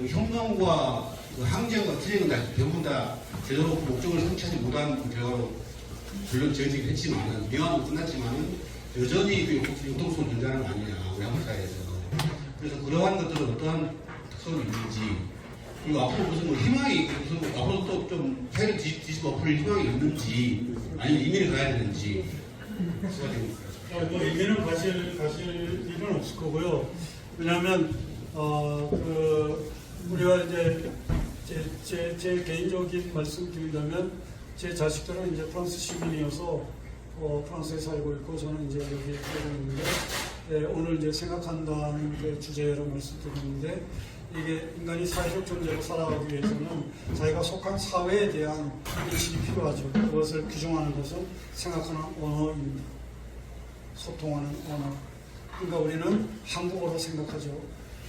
혁명과 항쟁과 투쟁은 대부분 다 제대로 목적을 성취하지 못한 결과로 물론 지어지긴 했지만, 명함은 끝났지만은 여전히 역동성은 존재하는 거 아니냐, 우리 한국 사회에서. 그래서 그러한 것들은 어떠한 특성이 있는지, 그리고 앞으로 무슨 희망이, 앞으로 또 좀 사회를 뒤집어 엎을 희망이 있는지, 아니면 이민을 가야 되는지, 수가 됩니다. 뭐 이민을 가실 일은 없을 거고요. 왜냐하면 우리가 이제 제 개인적인 말씀 드린다면, 제 자식들은 이제 프랑스 시민이어서 프랑스에 살고 있고, 저는 이제 여기 살고 있는데, 오늘 이제 생각한다는 그 주제로 말씀드렸는데, 이게 인간이 사회적 존재로 살아가기 위해서는 자기가 속한 사회에 대한 인식이 필요하죠. 그것을 규정하는 것은 생각하는 언어입니다. 소통하는 언어. 그러니까 우리는 한국어로 생각하죠.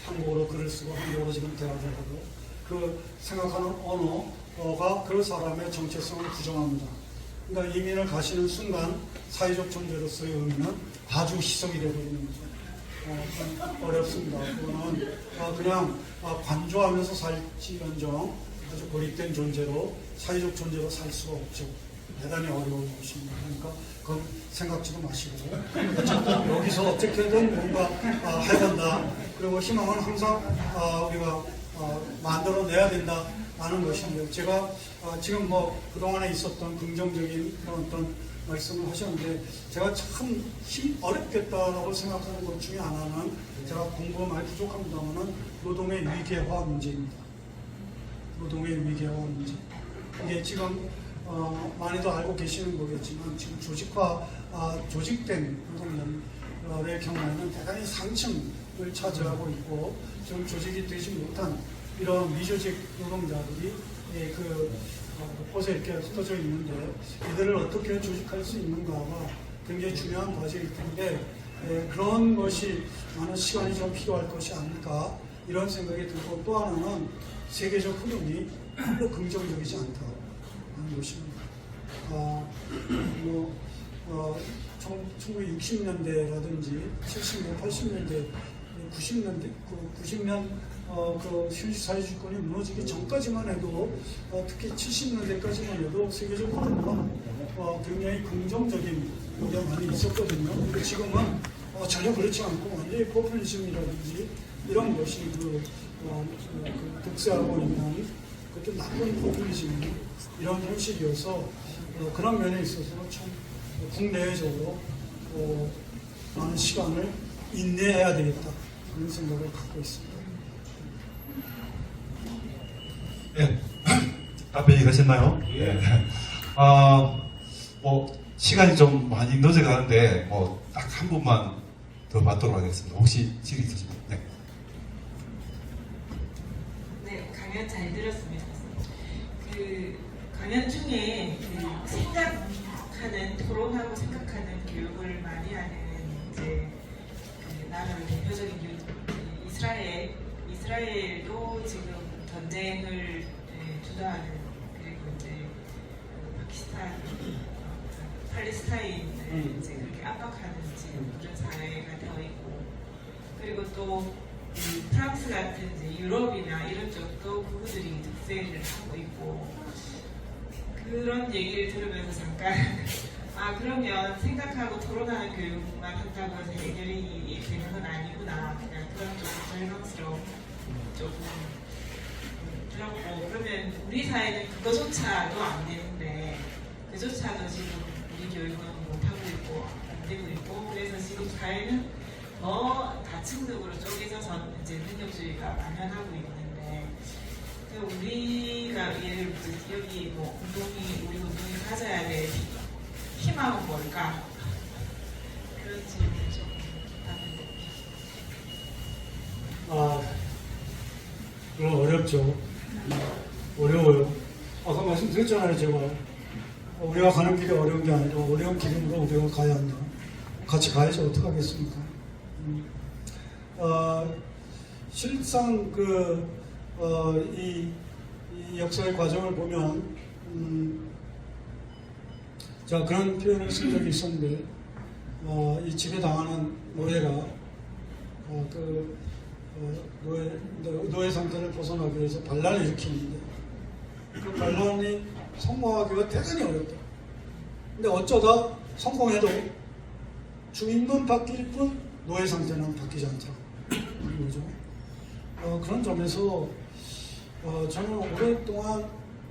한국어로 글을 쓰고 한국어로 지금 대화를 하고, 그 생각하는 언어가 그 사람의 정체성을 규정합니다. 그러니까 이민을 가시는 순간 사회적 존재로서의 의미는 아주 희석이 되어버리는 거죠. 어렵습니다. 그거는 그냥 관조하면서 살지언정 아주 고립된 존재로, 사회적 존재로 살 수가 없죠. 대단히 어려운 것입니다. 그러니까 그건 생각지도 마시고, 어쨌든 여기서 어떻게든 뭔가 해본다. 그리고 희망은 항상 우리가 만들어내야 된다라는 것인데요. 제가 지금 뭐 그동안에 있었던 긍정적인 그런 어떤 말씀을 하셨는데, 제가 참 어렵겠다라고 생각하는 것 중에 하나는, 제가 공부가 많이 부족합니다만은 노동의 위계화 문제입니다. 노동의 위계화 문제. 이게 지금 많이도 알고 계시는 거겠지만, 지금 조직된 노동자의 경우에는 대단히 상층을 차지하고 있고, 지금 조직이 되지 못한 이런 미조직 노동자들이 곳에 이렇게 흩어져 있는데, 이들을 어떻게 조직할 수 있는가가 굉장히 중요한 과제일 텐데, 그런 것이 많은 시간이 좀 필요할 것이 아닐까, 이런 생각이 들고, 또 하나는 세계적 흐름이 별로 긍정적이지 않다는 것입니다. 1960년대라든지 70년, 80년대, 90년 사회주의권이 무너지기 전까지만 해도, 특히 70년대까지만 해도 세계적으로 굉장히 긍정적인 게 많이 있었거든요. 근데 지금은 전혀 그렇지 않고 완전히 포퓰리즘이라든지 이런 것이 득세하고 있는 그것도 나쁜 포퓰리즘, 이런 현실이어서 그런 면에 있어서 참 국내외적으로 많은 시간을 인내해야 되겠다, 그런 생각을 갖고 있습니다. 네. 답변 이해하셨나요? 네. 뭐 시간이 좀 많이 늦어가는데 딱 한 분만 더 받도록 하겠습니다. 혹시 질의 있으십니까? 네. 네, 강연 잘 들었습니다. 그 강연 중에 생각하는, 토론하고 생각하는 교육을 많이 하는 이제 나라의 대표적인 이스라엘도 지금 전쟁을 주도하는, 그리고 이제 파키스탄, 팔레스타인을 이제 그렇게 압박하는 지금 그런 사회가 되어 있고, 그리고 또 프랑스 같은 이제 유럽이나 이런 쪽도 그들이 득세를 하고 있고, 그런 얘기를 들으면서 잠깐 그러면 생각하고 토론하는 교육만 한다고 해서 해결이 되는 건 아니구나. 그냥 그런 조금 절망스러움 조금 들었고, 그러면 우리 사회는 그거조차도 안 되는데 그조차도 지금 우리 교육은 못하고 있고 안 되고 있고, 그래서 지금 사회는 더 다층적으로 쪼개져서 이제 능력주의가 만연하고 있는데, 우리가 예를 들어 여기 뭐 우리 운동이 가져야 될 희망은 뭘까? 그런 질문 좀 부탁드립니다. 그럼 어렵죠. 어려워요. 아까 말씀드렸잖아요, 제가. 우리가 가는 길이 어려운 게 아니라 어려운 길으로 우리가 가야 한다. 같이 가야지 어떡하겠습니까? 실상 이 역사의 과정을 보면 자, 그런 표현을 쓴 적이 있었는데, 이 지배당하는 노예가 노예 상태를 벗어나기 위해서 반란을 일으키는데, 그 반란이 성공하기가 대단히 어렵다. 근데 어쩌다 성공해도 주인만 바뀔 뿐 노예 상태는 바뀌지 않더라. 그죠? 그런 점에서 저는 오랫동안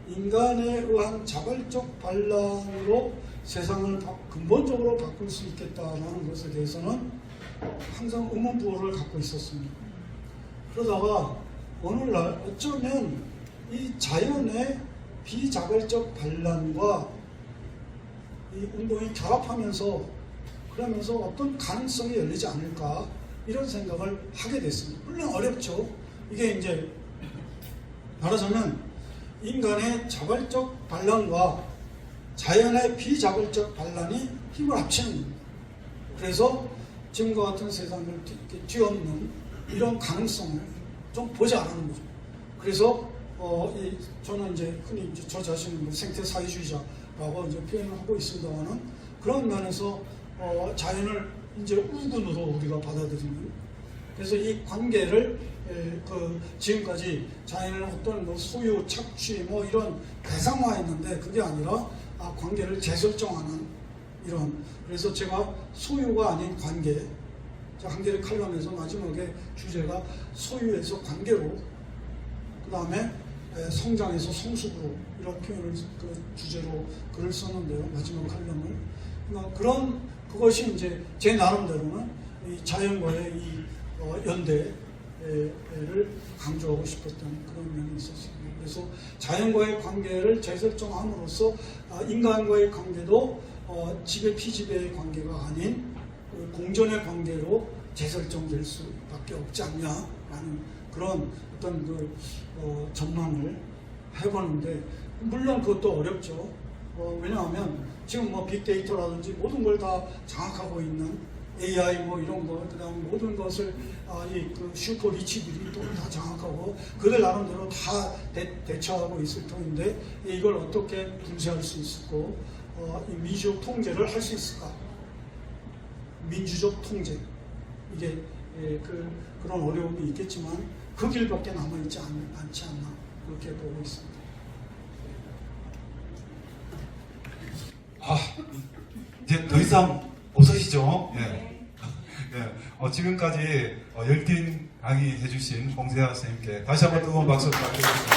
인간에 의한 자발적 반란으로 세상을 근본적으로 바꿀 수 있겠다는 것에 대해서는 항상 의문부호를 갖고 있었습니다. 그러다가 오늘날 어쩌면 이 자연의 비자발적 반란과 이 운동이 결합하면서 그러면서 어떤 가능성이 열리지 않을까, 이런 생각을 하게 됐습니다. 물론 어렵죠. 이게 이제 말하자면 인간의 자발적 반란과 자연의 비자발적 반란이 힘을 합치는 겁니다. 그래서 지금과 같은 세상을 뒤엎는 이런 가능성을 좀 보자라는 거죠. 그래서 저는 이제 흔히 저 자신을 생태 사회주의자라고 이제 표현을 하고 있습니다만은, 그런 면에서 자연을 이제 우군으로 우리가 받아들이는, 그래서 이 관계를 지금까지 자연을 어떤 뭐 소유, 착취 뭐 이런 대상화했는데, 그게 아니라 관계를 재설정하는 이런, 그래서 제가 소유가 아닌 관계, 한 개를 칼럼에서 마지막에 주제가 소유에서 관계로, 그 다음에 성장에서 성숙으로, 이런 표현을 주제로 글을 썼는데요, 마지막 칼럼을. 그것이 이제 제 나름대로는 이 자연과의 이 연대를 강조하고 싶었던 그런 면이 있었습니다. 그래서 자연과의 관계를 재설정함으로써 인간과의 관계도 지배 피지배의 관계가 아닌 공존의 관계로 재설정될 수밖에 없지 않냐라는 그런 어떤 전망을 해보는데, 물론 그것도 어렵죠. 왜냐하면 지금 뭐 빅데이터라든지 모든 걸 다 장악하고 있는 AI 뭐 이런 거, 그다음에 모든 것을 그 슈퍼 리치들이 또 다 장악하고 그들 나름대로 다 대처하고 있을 터인데, 이걸 어떻게 분쇄할 수 있을까? 이 민주적 통제를 할 수 있을까? 민주적 통제, 이게 그런 어려움이 있겠지만 그 길밖에 남아있지 않지 않나, 그렇게 보고 있습니다. 이제 더 이상 없으시죠? 예. 예. 지금까지 열띤 강의해주신 홍세아 선생님께 다시 한번 뜨거운 박수 부탁드리겠습니다.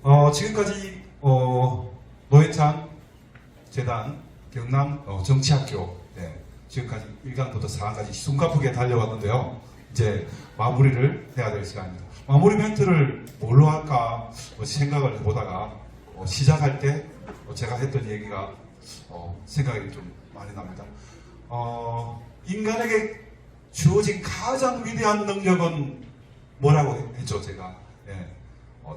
수고하셨습니다. 지금까지 노회찬 재단 경남 정치학교, 지금까지 1강부터 4강까지 숨가쁘게 달려왔는데요. 이제 마무리를 해야 될 시간입니다. 마무리 멘트를 뭘로 할까 생각을 해보다가 시작할 때 제가 했던 얘기가 생각이 좀 많이 납니다. 인간에게 주어진 가장 위대한 능력은 뭐라고 했죠, 제가?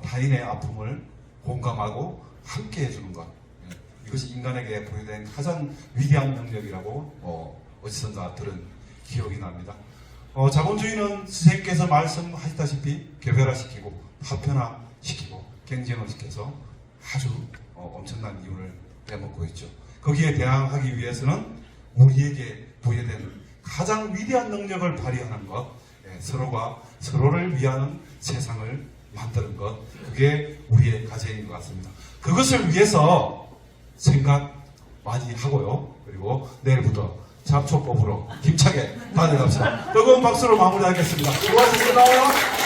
타인의 아픔을 공감하고 함께 해주는 것. 이것이 인간에게 부여된 가장 위대한 능력이라고 어디선가 들은 기억이 납니다. 자본주의는 선생님께서 말씀하셨다시피 개별화시키고 파편화시키고 경쟁을 시켜서 아주 엄청난 이윤을 빼먹고 있죠. 거기에 대항하기 위해서는 우리에게 부여된 가장 위대한 능력을 발휘하는 것, 서로가 서로를 위하는 세상을 만드는 것, 그게 우리의 과제인 것 같습니다. 그것을 위해서 생각 많이 하고요. 그리고 내일부터 잡초법으로 힘차게 달려갑시다. 뜨거운 박수로 마무리하겠습니다. 수고하셨습니다.